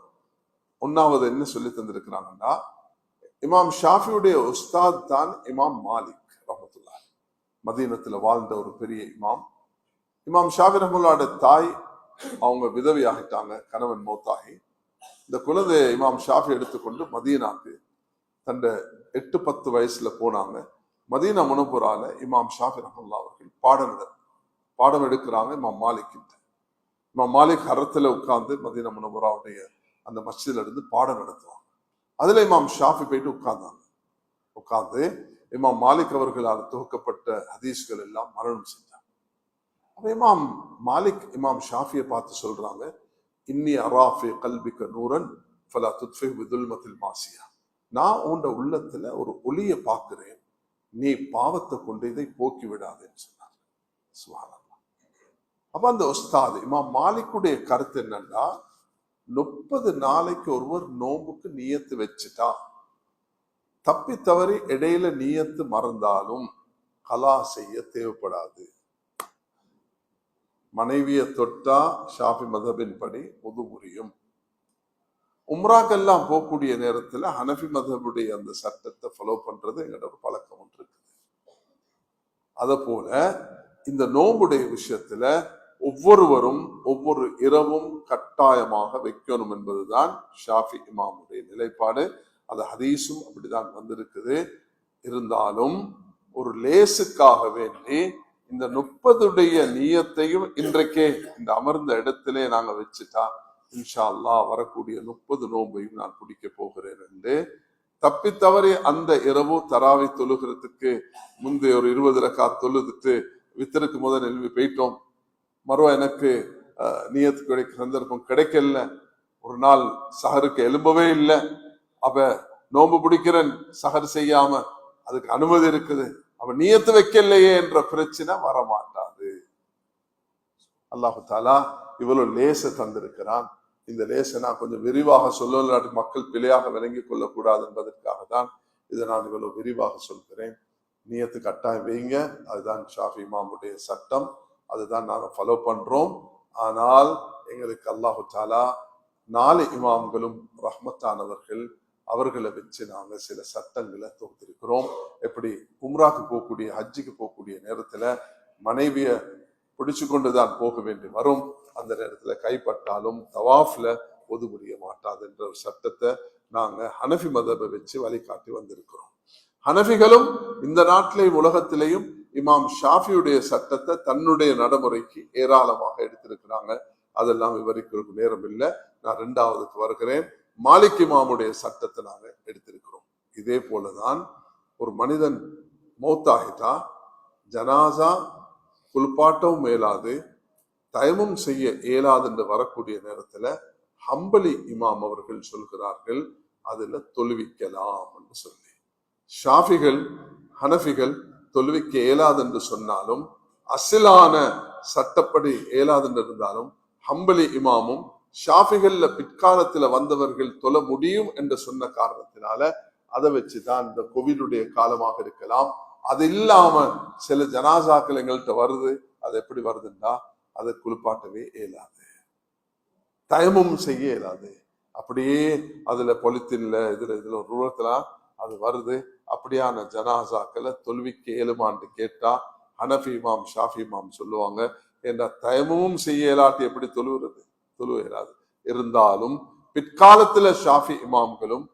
ஒன்னாவது என்ன சொல்லி தந்திருக்கிறாங்கன்னா, இமாம் ஷாஃபியுடைய உஸ்தாத் தான் இமாம் மாலிக் ரஹ்மத்துல்லாஹி, மதீனத்துல வாழ்ந்த ஒரு பெரிய இமாம். இமாம் ஷாஃபி ரஹ்மத்துல்லாஹோட தாய் அவங்க விதவி ஆகிட்டாங்க, கணவன் மௌத்தாகி. இந்த குழந்தையை இமாம் ஷாஃபி எடுத்துக்கொண்டு மதீனாக்கு தன்னை 8-10 வயசுல போனாங்க. மதீனா முனவரால இமாம் ஷாஃபி ரஹ்மத்துல்லாஹி அவர்கள் பாடம் எடுக்கிறாங்க இமாம் மாலிக். இமாம் மாலிக் ஹரத்துல உட்கார்ந்து மதீனா முனவராவுடைய அந்த மஸ்ஜித்ல இருந்து பாடம் நடத்துவாங்க. அதுல இமாம் ஷாஃபி போயிட்டு உட்கார்ந்து இமாம் மாலிக் அவர்களால் தொகுக்கப்பட்ட ஹதீஸ்கள் எல்லாம் மரணம் செஞ்சாங்க. அப்ப இமாம் மாலிக் இமாம் ஷாஃபியை பார்த்து சொல்றாங்க, இன்னி அராஃபி கல்பிக்க நூரன் ஃபலா துத்ஃபி பிதுல்மத்தில் மாசியா. நான் உண்ட உள்ளத்துல ஒரு ஒளியை பார்க்கிறேன், நீ பாவத்தை கொண்டு இதை போக்கி விடாதேன்னு சொன்னார். சுப்ஹானல்லாஹ். அப்ப அந்த உஸ்தாத் இமாம் மாலிக்குடைய கருத்து என்னன்னா, 30 நாளைக்கு ஒருவர் நோம்புக்கு நியத்து வச்சுட்டா, தப்பி தவறி இடையில நியத்து மறந்தாலும் கலா செய்ய தேவைப்படாது. மனைவியை தொட்டா ஷாஃபி மதபின் படி உது முறியும். உம்ராக்கெல்லாம் போகக்கூடிய நேரத்துல ஹனஃபி மதபுடைய அந்த சட்டத்தை ஃபாலோ பண்றது எங்களோட ஒரு பழக்கம் ஒன்று இருக்குது. அத போல இந்த நோம்புடைய விஷயத்துல ஒவ்வொருவரும் ஒவ்வொரு இரவும் கட்டாயமாக வைக்கணும் என்பதுதான் ஷாஃபி இமாமுடைய நிலைப்பாடு. அது ஹதீஸும் அப்படிதான் வந்திருக்குது. இருந்தாலும் ஒரு லேசுக்காக வேண்டி இந்த 30 நியத்தையும் இன்றைக்கே இந்த அமர்ந்த இடத்திலே நாங்க வச்சுட்டா, இன்ஷா அல்லாஹ் வரக்கூடிய 30 நோம்பையும் நான் பிடிக்க போகிறேன் என்று தப்பி தவறி அந்த இரவு தராவி தொழுகிறதுக்கு முந்தைய ஒரு 20 ரக்காத் தொழுதுட்டு வித்தருக்கு முதல் எழுப்பி போயிட்டோம். மறுவா எனக்கு நியத்து கிடைக்க சந்தர்ப்பம் கிடைக்கல, ஒரு நாள் சஹருக்கு எழும்பவே இல்லை, அப்ப நோம்பு பிடிக்கிறேன் சஹர் செய்யாம, அதுக்கு அனுமதி இருக்குது, அப்ப நியத்து வைக்கலையே என்ற பிரச்சனை வரமாட்டாது. அல்லாஹு தாலா இவ்வளவு லேச தந்திருக்கிறான். இந்த லேச நான் கொஞ்சம் விரிவாக சொல்ல, மக்கள் பிழையாக விளங்கி கொள்ளக்கூடாது என்பதற்காக தான் இதை நான் இவ்வளவு விரிவாக சொல்கிறேன். நியத்து கட்டாயம் வைங்க, அதுதான் ஷாஃபி இமாமுடைய சட்டம், அதுதான் நாங்கள் ஃபாலோ பண்றோம். ஆனால் எங்களுக்கு அல்லாஹு தாலா 4 இமாம்களும் ரஹ்மத்தானவர்கள், அவர்களை வச்சு நாங்க சில சட்டங்களை தொகுத்திருக்கிறோம். எப்படி உம்ராக்கு போகக்கூடிய ஹஜ்ஜுக்கு போகக்கூடிய நேரத்துல மனைவிய பிடிச்சு கொண்டுதான் போக வேண்டி வரும், அந்த நேரத்துல கைப்பட்டாலும் தவாஃப்ல ஒது முடிய மாட்டாது என்ற ஒரு சட்டத்தை நாங்க ஹனஃபி மதபை வச்சு வழிகாட்டி வந்திருக்கிறோம். ஹனஃபிகளும் இந்த நாட்டிலேயும் உலகத்திலேயும் இமாம் ஷாஃபியுடைய சட்டத்தை தன்னுடைய நடைமுறைக்கு ஏராளமாக எடுத்திருக்கிறாங்க. அதெல்லாம் விவரிக்கிறதுக்கு நேரம் இல்லை, நான் 2வதுக்கு வருகிறேன். மாலிக் இமாமுடைய சட்டத்தை நாங்க எடுத்திருக்கிறோம். இதே போலதான் ஒரு மனிதன் மௌத்தாகிட்டா ஜனாசா குளிப்பாட்டவும் மேலாது, தயமும் செய்ய இயலாது என்று வரக்கூடிய நேரத்துல ஹம்பலி இமாம் அவர்கள் சொல்கிறார்கள் அதுல தொழுவிக்கலாம் என்று சொல்லி. ஷாஃபிகள் ஹனஃபிகள் தொழுவிக்க இயலாது என்று சொன்னாலும், அசிலான சட்டப்படி இயலாது என்று இருந்தாலும், ஹம்பலி இமாமும் ஷாஃபிகள்ல பிற்காலத்துல வந்தவர்கள் தொழ முடியும் என்று சொன்ன காரணத்தினால அதை வச்சுதான் இந்த கோவிலுடைய காலமாக இருக்கலாம். அது இல்லாம சில ஜனாசாக்கள் எங்கள்கிட்ட வருது, அது எப்படி வருதுன்னா அதை குளிப்பாட்டவே இயலாது, தயமும் செய்ய இயலாது, அப்படியே அதுல பொலித்தின்ல இதுல ஒரு ரூபத்துல அது வருது. அப்படியான ஜனாசாக்களை தொழுவிக்க இயலுமான்னு கேட்டா ஹனஃபி இமாம் ஷாஃபி இமாம் சொல்லுவாங்க, என்ற தயமும் செய்ய இயலாட்டி எப்படி தொழுகிறது, தொழுவ இயலாது. இருந்தாலும் பிற்காலத்துல ஷாஃபி இமாம்களும்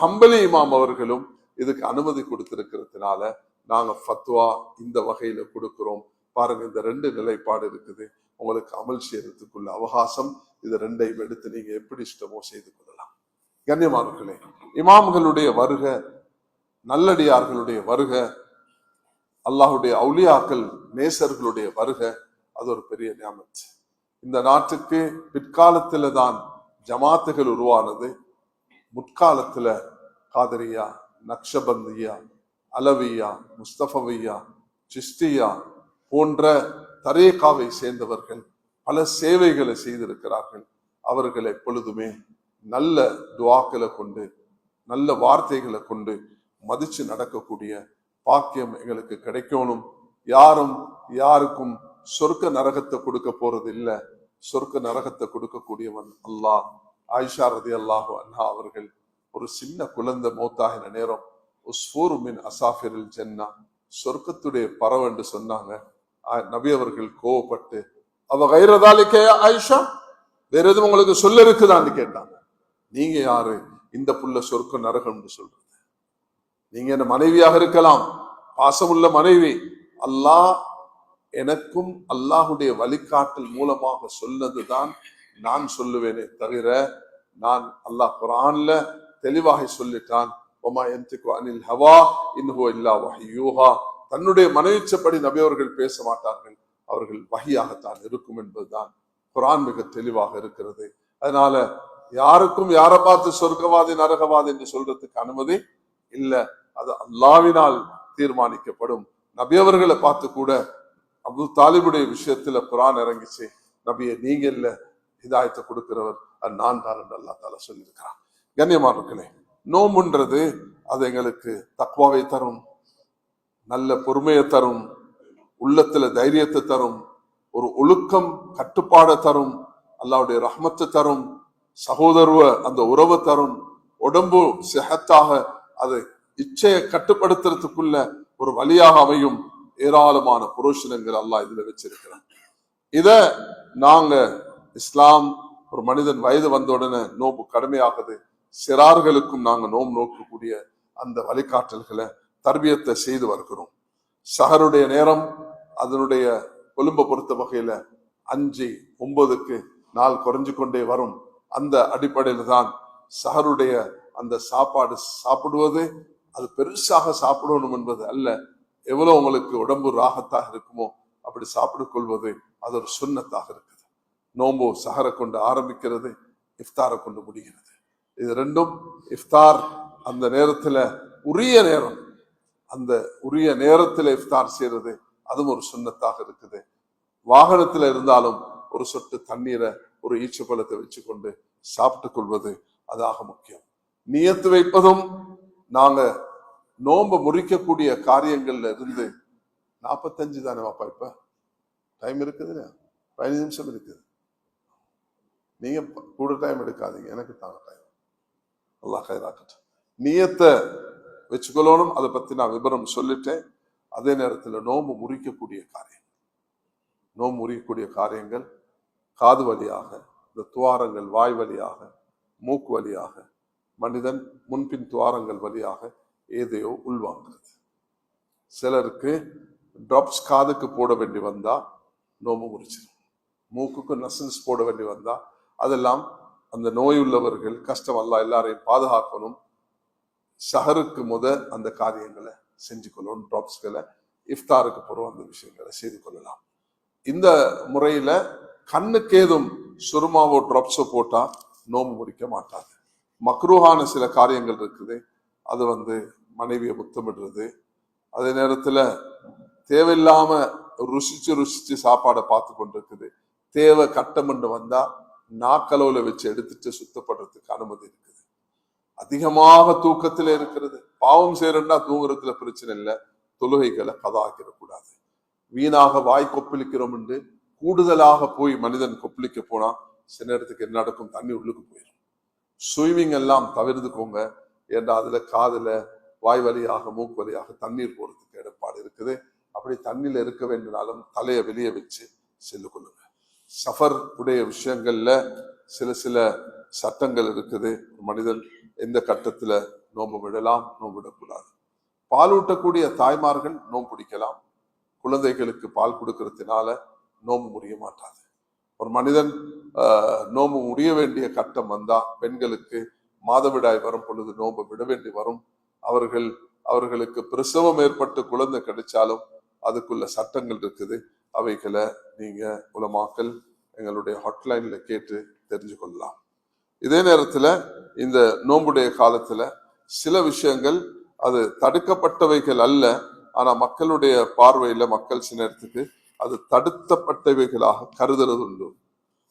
ஹம்பலி இமாம் அவர்களும் இதுக்கு அனுமதி கொடுத்திருக்கிறதுனால நாங்க ஃபத்வா இந்த வகையில கொடுக்கிறோம். பாருங்க, இந்த 2 நிலைப்பாடு இருக்குது. உங்களுக்கு அமல் செய்யறதுக்குள்ள அவகாசம், இது 2ஐயும் எடுத்து நீங்க எப்படி இஷ்டமோ செய்து கொள்ளலாம். கண்ணியமானவர்களே, இமாம்களுடைய வருக, நல்லடியார்களுடைய வருக, அல்லாஹுடைய அவுலியாக்கள் நேசர்களுடைய வருக, அது ஒரு பெரிய நியாமத். இந்த நாட்டுக்கு பிற்காலத்துல தான் ஜமாத்துகள் உருவானது. முற்காலத்துல காதரியா, நக்ஷபந்தியா, அலவியா, முஸ்தபவியா, சிஸ்தியா போன்ற தரீகாவை சேர்ந்தவர்கள் பல சேவைகளை செய்திருக்கிறார்கள். அவர்கள் எப்பொழுதுமே நல்ல துஆக்களை கொண்டு, நல்ல வார்த்தைகளை கொண்டு மதிச்சு நடக்கக்கூடிய பாக்கியம் எங்களுக்கு கிடைக்கணும். யாரும் யாருக்கும் சொர்க்க நரகத்தை கொடுக்க போறது இல்லை, சொர்க்க நரகத்தை கொடுக்கக்கூடியவன் அல்லாஹ். ஆயிஷா ரலியல்லாஹு அன்ஹா அவர்கள் ஒரு சின்ன குழந்தை மௌத்தாகின நேரம் உஸ்ஃபூரு மின் அசாஃபிரில் ஜன்னா, சொர்க்கத்துடைய பறவை என்று சொன்னாங்க. நபி அவர்கள் கோவப்பட்டு, அவ கைரதாலிக்கே ஆயிஷா, வேற எதுவும் உங்களுக்கு சொல்ல இருக்குதான்னு கேட்டாங்க. நீங்க யாரு இந்த புள்ள சொர்க்க நரகம்னு சொல்றது? நீங்க என்ன மனைவியாக இருக்கலாம், பாசமுள்ள மனைவி. அல்லாஹ் எனக்கும் அல்லாஹுடைய வழிகாட்டல் மூலமாக சொன்னதுதான் நான் சொல்லுவேனே தவிர, நான் அல்லாஹ் குர்ஆன்ல தெளிவாக சொல்லிட்டான், தன்னுடைய மனைவிச்சப்படி நபி அவர்கள் பேச மாட்டார்கள், அவர்கள் வஹியாகத்தான் இருக்கும் என்பதுதான் குர்ஆன் மிக தெளிவாக இருக்கிறது. அதனால யாருக்கும் யாரை பார்த்து சொர்க்கவாதி நரகவாதி என்று சொல்றதுக்கு அனுமதி இல்ல. அது அல்லாஹ்வினால் தீர்மானிக்கப்படும். நபி அவர்களை பார்த்து கூட அபூ தாலிபுடைய விஷயத்துல குர்ஆன் இறங்கிச்சு, நபியை நீங்க இல்ல ஹிதாயத்தை கொடுக்கிறவர், அது நான் தான் என்று அல்லாஹ் தஆலா சொல்லியிருக்கிறான். கண்ணியமானவர்களே, நோம்புன்றது அது எங்களுக்கு தக்வாவை தரும், நல்ல பொறுமையை தரும், உள்ளத்துல தைரியத்தை தரும், ஒரு ஒழுக்கம் கட்டுப்பாடை தரும், அல்லாஹ்வுடைய ரஹ்மத்தை தரும், சகோதரவ அந்த உறவை தரும், உடம்பு சிஹத்தாக அது இச்சையை கட்டுப்படுத்துறதுக்குள்ள ஒரு வழியாக அமையும். ஏராளமான புரோஷனங்கள் அல்லாஹ் இதுல வச்சிருக்கிறான். இத நாங்க இஸ்லாம் ஒரு மனிதன் வயது வந்த உடனே நோம்பு கடமையாகுது, சிறார்களுக்கும் நாங்க நோம்பு நோக்கக்கூடிய அந்த வழிகாட்டல்களை தர்பியத்தை செய்து வருகிறோம். சஹருடைய நேரம் அதனுடைய கொழும்பை பொறுத்த வகையில 5-9 நாள் குறைஞ்சு கொண்டே வரும். அந்த அடிப்படையில தான் சஹருடைய அந்த சாப்பாடு சாப்பிடுவது, அது பெருசாக சாப்பிடணும் என்பது அல்ல, எவ்வளவு உங்களுக்கு உடம்பு ராகத்தாக இருக்குமோ அப்படி சாப்பிட்டு கொள்வது அது ஒரு சுன்னத்தாக இருக்குது. நோம்பு சஹரை கொண்டு ஆரம்பிக்கிறது, இஃப்தாரை கொண்டு முடிகிறது. இது ரெண்டும், இஃப்தார் அந்த நேரத்துல உரிய நேரம், அந்த உரிய நேரத்துல இஃப்தார் செய்யறது அதுவும் ஒரு சுன்னத்தாக இருக்குது. வாகனத்துல இருந்தாலும் ஒரு சொட்டு தண்ணீரை ஒரு ஈச்சப்பழத்தை வச்சு கொண்டு சாப்பிட்டுக் கொள்வது அதாக முக்கியம். நியத்து வைப்பதும், நாங்க நோம்ப முறிக்கக்கூடிய காரியங்கள்ல இருந்து 45 தானே வாப்பா, இப்ப டைம் இருக்குது, 15 நிமிஷம் இருக்குது, நீங்க கூட டைம் எடுக்காதீங்க, எனக்கு தாங்க டைம். அல்லாஹ் கைராக்கட்டும். நியத்தை வச்சுக்கொள்ளணும், அதை பத்தி நான் விபரம் சொல்லிட்டேன். அதே நேரத்துல நோம்பு முறிக்கக்கூடிய காரியங்கள் காது வழியாக, இந்த துவாரங்கள் வாய் வழியாக, மூக்கு வழியாக, மனிதன் முன்பின் துவாரங்கள் வழியாக ஏதையோ உள்வாங்கிறது. சிலருக்கு டிராப்ஸ் காதுக்கு போட வேண்டி வந்தா நோம்பு முறிச்சிடும், மூக்குக்கு நசன்ஸ் போட வேண்டி வந்தா, அதெல்லாம் அந்த நோய் உள்ளவர்கள் கஷ்டம், அல்லாஹ் எல்லாரையும் பாதுகாக்கணும். ஷஹருக்கு அந்த காரியங்களை செஞ்சு கொள்ளணும். டிராப்ஸ்களை இஃப்தாருக்கு போறோம், அந்த விஷயங்களை செய்து கொள்ளலாம். இந்த முறையில கண்ணுக்கு ஏதும் சுருமாவோ டிராப்ஸோ போட்டா நோம்பு முறிக்க மாட்டாது. மக்ரூஹான சில காரியங்கள் இருக்குது, அது மனைவியை முத்தமிடுறது, அதே நேரத்துல தேவையில்லாம ருசிச்சு சாப்பாடை பார்த்து கொண்டிருக்குது, தேவை கட்டம் வந்தா நாக்களவுல வச்சு எடுத்துட்டு சுத்தப்படுறதுக்கு அனுமதி இருக்குது. அதிகமாக தூக்கத்துல இருக்கிறது, பாவம் செய்யறா தூங்குறதுல பிரச்சனை இல்லை, தொழுகைகளை கதாக்கிடக்கூடாது. வீணாக வாய் கொப்பளிக்கிறோம் என்று கூடுதலாக போய் மனிதன் கொப்பளிக்க போனா சில நேரத்துக்கு என்ன நடக்கும், தண்ணி உள்ளுக்கு போயிடும். ஸ்விமிங் எல்லாம் தவிர்த்துக்கோங்க, ஏன்னா அதுல காதுல வாய் வழியாக மூக்கு வழியாக தண்ணீர் போறதுக்கு இடப்பாடு இருக்குது. அப்படி தண்ணியில இருக்க வேண்டினாலும் தலையை வெளியே வச்சு செல்லு கொள்ளுங்க. சஃபர் உடைய விஷயங்கள்ல சில சட்டங்கள் இருக்குது. மனிதன் எந்த கட்டத்துல நோன்பு விடலாம், நோன்பு விடக்கூடாது. பால் ஊட்டக்கூடிய தாய்மார்கள் நோன்பு பிடிக்கலாம். குழந்தைகளுக்கு பால் கொடுக்கறதுனால நோன்பு முறிய மாட்டாது. ஒரு மனிதன் நோன்பு முடிய வேண்டிய கட்டம் வந்தா, பெண்களுக்கு மாதவிடாய் வரும் பொழுது நோன்பு விட வேண்டி வரும். அவர்களுக்கு பிரசவம் ஏற்பட்டு குழந்தை கிடைச்சாலும் அதுக்குள்ள சட்டங்கள் இருக்குது. அவைகளை நீங்க உலமாக்கள் எங்களுடைய ஹாட்லைன்ல கேட்டு தெரிஞ்சு கொள்ளலாம். இதே நேரத்துல இந்த நோன்புடைய காலத்துல சில விஷயங்கள் அது தடுக்கப்பட்டவைகள் அல்ல, ஆனா மக்களுடைய பார்வையில மக்கள் சில நேரத்துக்கு அது தடுக்கப்பட்டவைகளாக கருதுறது உண்டு.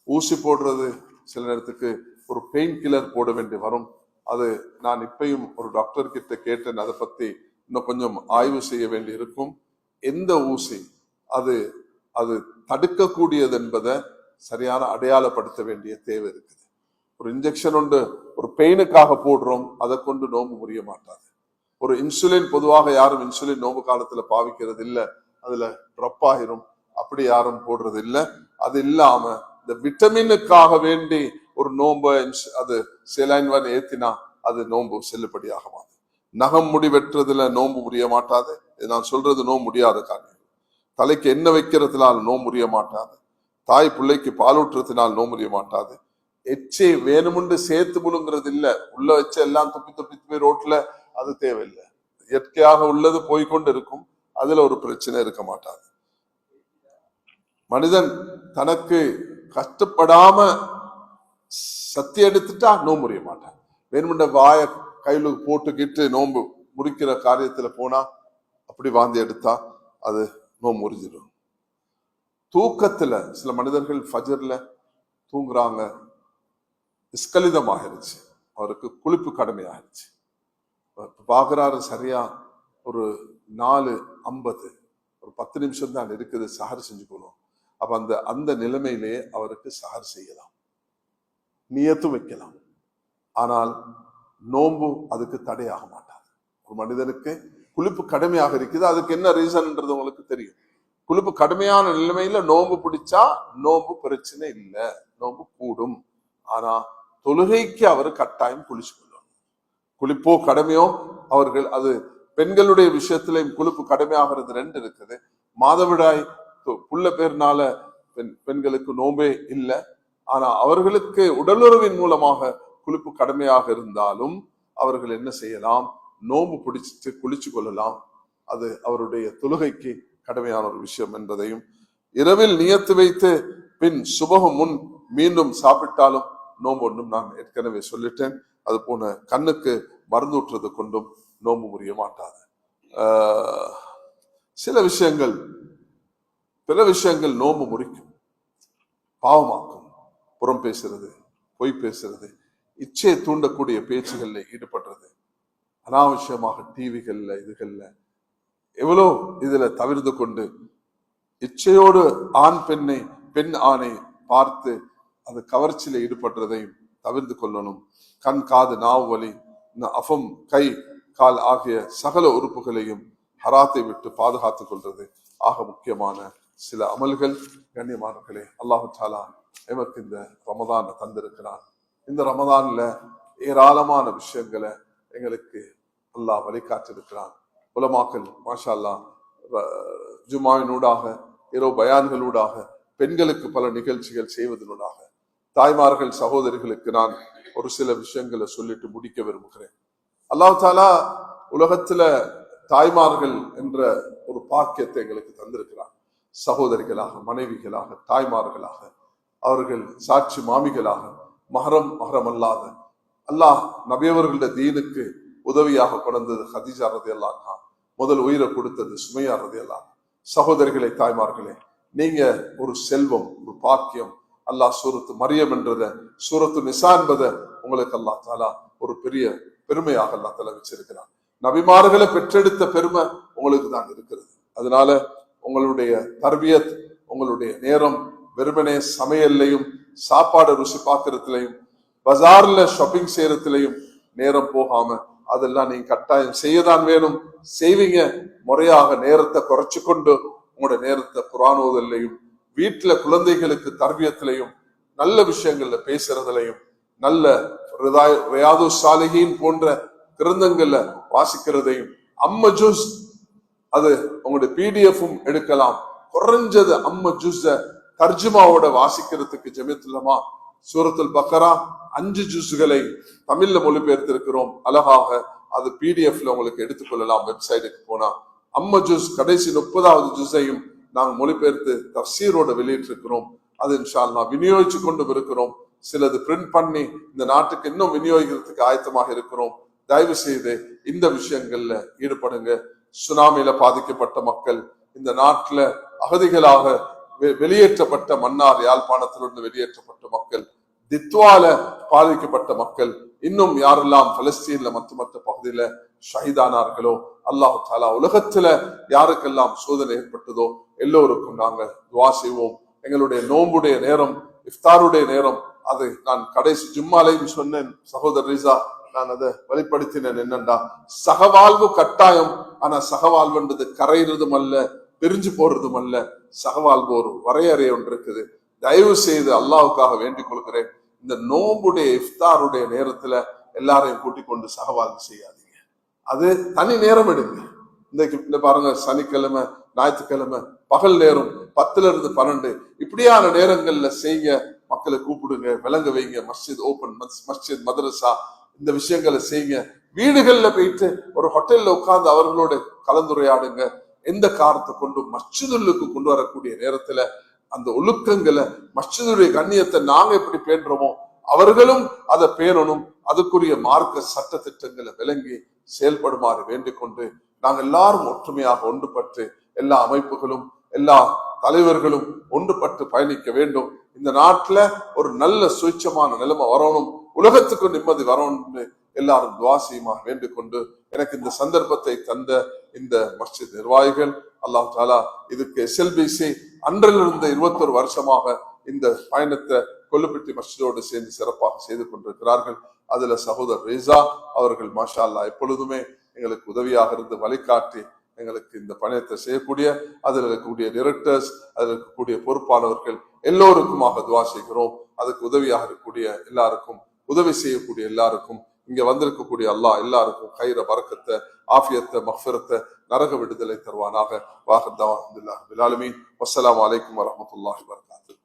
ஊசி போடுறது சில நேரத்துக்கு ஒரு பெயின் கில்லர் போட வேண்டி வரும். அது நான் இப்பயும் ஒரு டாக்டர் கிட்ட கேட்டேன், அதை பத்தி இன்னும் கொஞ்சம் ஆய்வு செய்ய வேண்டி இருக்கும். எந்த ஊசி அது தடுக்கக்கூடியது என்பதை சரியான அடையாளப்படுத்த வேண்டிய தேவை இருக்குது. ஒரு இன்ஜெக்ஷன் உண்டு, ஒரு பெயினுக்காக போடுறோம், அதை கொண்டு நோம்பு முறிய மாட்டாது. ஒரு இன்சுலின், பொதுவாக யாரும் இன்சுலின் நோம்பு காலத்துல பாவிக்கிறது இல்லை, அதுல ட்ரப் ஆகிரும், அப்படி யாரும் போடுறது இல்லை. அது இல்லாம இந்த விட்டமினுக்காக வேண்டி ஒரு நோம்பு அது செலைன்வன் ஏத்தினா அது நோம்பு செல்லுபடியாகமாது. நகம் முடி வெட்டுறதுல நோம்பு முடிய மாட்டாது. நான் சொல்றது நோம்பு முடியாத காரியம். தலைக்கு எண்ணெய் வைக்கிறதுனால நோம்பு முடிய மாட்டாது. தாய் பிள்ளைக்கு பாலூற்றுறதுனால் நோம்பு முடிய மாட்டாது. எச்சை வேணுமுண்டு சேர்த்து முழுங்கிறது இல்ல, உள்ள வச்ச எல்லாம் துப்பி துப்பி போய் ரோட்ல, அது தேவையில்லை. இயற்கையாக உள்ளது போய்கொண்டு இருக்கும், அதுல ஒரு பிரச்சனை இருக்க மாட்டாது. மனிதன் தனக்கு கஷ்டப்படாம சத்தி எடுத்துட்டா நோம்பு முடிய மாட்டான். வேணுமுண்ட வாய கையில போட்டுக்கிட்டு நோம்பு முடிக்கிற காரியத்துல போனா, அப்படி வாந்தி எடுத்தா அது நோம்பு முறிஞ்சிடும். தூக்கத்துல சில மனிதர்கள் ஃபஜர்ல தூங்குறாங்க, நிஷ்கலிதமாகிருச்சு, அவருக்கு குளிப்பு கடமையாகிருச்சு. பாக்குறாரு சரியா ஒரு 4:50, ஒரு 10 நிமிஷம் தான் இருக்குது, சஹர் செஞ்சுக்கணும். அப்ப அந்த நிலைமையிலே அவருக்கு சஹர் செய்யலாம், நியத்தும் வைக்கலாம். ஆனால் நோம்பு அதுக்கு தடையாக மாட்டாது. ஒரு மனிதனுக்கு குளிப்பு கடுமையாக இருக்குது, அதுக்கு என்ன ரீசன்ன்றது உங்களுக்கு தெரியும். குளிப்பு கடுமையான நிலைமையில நோம்பு பிடிச்சா நோம்பு பிரச்சனை இல்லை, நோம்பு கூடும். ஆனா தொழுகைக்கு அவர் கட்டாயம் குளிச்சு கொள்ளணும். குளிப்போ கடமையோ அவர்கள், அது பெண்களுடைய விஷயத்திலையும் குளிப்பு கடமையாகிறது 2 இருக்குது. மாதவிடாய் புள்ள பேர்னால பெண்களுக்கு நோம்பே இல்லை. ஆனா அவர்களுக்கு உடலுறவின் மூலமாக குளிப்பு கடமையாக இருந்தாலும் அவர்கள் என்ன செய்யலாம், நோம்பு பிடிச்சிட்டு குளிச்சு கொள்ளலாம். அது அவருடைய தொழுகைக்கு கடமையான ஒரு விஷயம் என்பதையும், இரவில் நியத்து வைத்து பின் சுபகம் முன் மீண்டும் சாப்பிட்டாலும் நோம்பு ஒன்றும் நான் ஏற்கனவே சொல்லிட்டேன். அது போன கண்ணுக்கு மருந்து ஊற்றுறது கொண்டும் நோம்பு முறிய மாட்டாது. சில விஷயங்கள், பிற விஷயங்கள் நோம்பு முறிக்கும், பாவமாக்கும். புறம் பேசுறது, பொய் பேசுறது, இச்சையை தூண்டக்கூடிய பேச்சுகள்ல ஈடுபடுறது, அனாவசியமாக டிவிகள்ல இதுகள்ல எவ்வளோ இதுல தவிர்த்து கொண்டு இச்சையோடு ஆண் பெண்ணை, பெண் ஆணை பார்த்து அந்த கவர்ச்சியில ஈடுபடுறதையும் தவிர்த்து கொள்ளணும். கண், காது, நாவு வலி, அஃபம், கை, கால் ஆகிய சகல உறுப்புகளையும் ஹராத்தை விட்டு பாதுகாத்துக் கொள்றது ஆக முக்கியமான சில அமல்கள். கண்ணியமானவர்களே, அல்லாஹு தாலா எமக்கு இந்த ரமதானை தந்திருக்கிறான். இந்த ரமதான்ல ஏராளமான விஷயங்களை எங்களுக்கு அல்லாஹ் வழிகாட்டிருக்கிறான். உலமாக்கள் மாஷா அல்லாஹ் ஜுமாவினூடாக, இரவு பயான்களூடாக, பெண்களுக்கு பல நிகழ்ச்சிகள் செய்வதனூடாக, தாய்மார்கள் சகோதரிகளுக்கு நான் ஒரு சில விஷயங்களை சொல்லிட்டு முடிக்க விரும்புகிறேன். அல்லாஹ் தாலா உலகத்துல தாய்மார்கள் என்ற ஒரு பாக்கியத்தை எங்களுக்கு தந்திருக்கிறார். சகோதரிகளாக, மனைவிகளாக, தாய்மார்களாக, அவர்கள் சாட்சி மாமிகளாக, மஹரம் அல்லாத, அல்லாஹ் நபியவர்களுடைய தீனுக்கு உதவியாக கொண்டது ஹதீஜா ரலியல்லாஹு அன்ஹா, முதல் உயிரை கொடுத்தது சுமையா ரலியல்லாஹு அன்ஹா. சகோதரிகளே, தாய்மார்களே, நீங்க ஒரு செல்வம், ஒரு பாக்கியம். அல்லாஹ் சூரத்து மரியம் என்றத, சூரத்து நிசா என்பதை உங்களுக்கு அல்லாஹ் தாலா ஒரு பெரிய பெருமையாக அல்லாஹ் தாலா வச்சிருக்கிறான். நபிமார்களை பெற்றெடுத்த பெருமை உங்களுக்கு தான் இருக்கிறது. அதனால உங்களுடைய தர்பியத், உங்களுடைய நேரம் வெறுமனே சமையல்லையும் சாப்பாடு ருசி பார்க்கறதுலையும் பஜார்ல ஷாப்பிங் செய்யறதுலையும் நேரம் போகாம அதெல்லாம் நீங்க கட்டாயம் செய்யதான் வேணும். செய்வீங்க, முறையாக நேரத்தை குறைச்சு கொண்டு உங்களோட நேரத்தை குர்ஆன் ஓதல்லையும், வீட்டுல குழந்தைகளுக்கு தர்பியத்திலையும், நல்ல விஷயங்கள்ல பேசுறதுலையும், நல்ல ரியாது சாலிஹீன் போன்ற கிரந்தங்கள்ல வாசிக்கிறதையும், அம்ம ஜூஸ் அது உங்களுடைய பிடிஎஃப்பும் எடுக்கலாம். குறைஞ்சது அம்ம ஜூஸ தர்ஜுமாவோட வாசிக்கிறதுக்கு ஜமியத்துல்லமா சூரத்துல் பக்கரா 5 ஜூஸ்களை தமிழ்ல மொழிபெயர்த்திருக்கிறோம். அழகாக அது பிடிஎஃப்ல உங்களுக்கு எடுத்துக்கொள்ளலாம். வெப்சைட்டுக்கு போனா அம்ம ஜூஸ் கடைசி 30வது ஜூஸையும் நாங்கள் மொழிபெயர்த்து தஃசீரோட வெளியிட்டிருக்கிறோம். அது இன்ஷா அல்லாஹ் விநியோகிச்சு கொண்டு இருக்கிறோம். சிலது பிரிண்ட் பண்ணி இந்த நாட்டுக்கு இன்னும் விநியோகிக்கிறதுக்கு ஆயத்தமாக இருக்கிறோம். தயவு செய்து இந்த விஷயங்கள்ல ஈடுபடுங்க. சுனாமியில பாதிக்கப்பட்ட மக்கள், இந்த நாட்டுல அகதிகளாக வெளியேற்றப்பட்ட மன்னார் யாழ்ப்பாணத்திலிருந்து வெளியேற்றப்பட்ட மக்கள், தித்வால பாதிக்கப்பட்ட மக்கள், இன்னும் யாரெல்லாம் பலஸ்தீன்ல மற்ற பகுதியில ஷஹீதானார்களோ, அல்லாஹு தாலா உலகத்துல யாருக்கெல்லாம் சோதனை ஏற்பட்டதோ எல்லோருக்கும் நாங்க துவா செய்வோம். எங்களுடைய நோம்புடைய நேரம், இஃப்தாருடைய நேரம். அதை நான் கடைசி ஜும்மாலையும் சொன்னேன் சகோதரர் ரிசா, நான் அதை வெளிப்படுத்தினேன். என்னண்டா, சகவாழ்வு கட்டாயம். ஆனா சகவாழ்வுன்றது கரையிறதும் அல்ல, பிரிஞ்சு போறதும் அல்ல. சகவாழ்வு ஒரு வரையறை ஒன்று இருக்குது. தயவு செய்து அல்லாஹ்வுக்காக வேண்டிக் கொள்கிறேன், இந்த நோம்புடைய இஃப்தாருடைய நேரத்துல எல்லாரையும் கூட்டிக் கொண்டு சகவாழ்வு செய்யாதீங்க. அது தனி நேரம் எடுங்க. இந்த பாருங்க, சனிக்கிழமை, ஞாயிற்றுக்கிழமை பகல் நேரம் 10 to 12 இப்படியான நேரங்கள்ல செய்ய, மக்களை கூப்பிடுங்க, விளங்க வைங்க. மஸ்ஜித் ஓபன், மஸ்ஜித் மதரசா, இந்த விஷயங்களை செய்யுங்க. வீடுகள்ல போயிட்டு ஒரு ஹோட்டல்ல உட்கார்ந்து அவர்களோட கலந்துரையாடுங்க. எந்த காரணத்தை கொண்டு மஸ்ஜிதுக்கு கொண்டு வரக்கூடிய நேரத்துல அந்த ஒழுக்கங்களை, மஸ்ஜிதுடைய கண்ணியத்தை நாங்க எப்படி பேணுறோமோ அவர்களும் அதை பேணணும். அதுக்குரிய மார்க்க சட்ட திட்டங்களை விளங்கி செயல்படுமாறு வேண்டிக் கொண்டு, நாங்கள் எல்லாரும் ஒற்றுமையாக ஒன்றுபட்டு, எல்லா அமைப்புகளும் எல்லா தலைவர்களும் ஒன்றுபட்டு பயணிக்க வேண்டும். இந்த நாட்டுல ஒரு நல்ல சுயச்சமான நிலைமை வரணும், உலகத்துக்கு நிம்மதி வரணும்னு எல்லாரும் துஆ செய்யுமா வேண்டிக் கொண்டு, எனக்கு இந்த சந்தர்ப்பத்தை தந்த இந்த மஸ்ஜித் நிர்வாகிகள், அல்லாஹ் தஆலா இதுக்கு SLBC அன்றிலிருந்து 21 வருஷமாக இந்த பயணத்தை கொல்லுப்பட்டி மஸ்ஜிதோடு சேர்ந்து சிறப்பாக செய்து கொண்டிருக்கிறார்கள். அதுல சகோதரர் ரிசா அவர்கள் மாஷா அல்லாஹ் எப்பொழுதுமே எங்களுக்கு உதவியாக இருந்து வழிகாட்டி எங்களுக்கு இந்த பயணத்தை செய்யக்கூடிய, அதில் இருக்கக்கூடிய டைரக்டர்ஸ், அதில் இருக்கக்கூடிய பொறுப்பாளர்கள் எல்லோருக்குமாக துஆ செய்கிறோம். அதுக்கு உதவியாக இருக்கக்கூடிய எல்லாருக்கும், உதவி செய்யக்கூடிய எல்லாருக்கும், இங்க வந்திருக்கக்கூடிய அல்லாஹ் எல்லாருக்கும் கைர பரக்கத்தை, ஆஃபியத்தை, மஃபிரத்தை, நரக விடுதலை தருவானாக. வாஹிர் தஅவானா அல்ஹம்துலில்லாஹி ரப்பில் ஆலமீன். வஸ்ஸலாமு அலைக்கும் வரஹ்மத்துல்லாஹி வபரகாத்துஹு.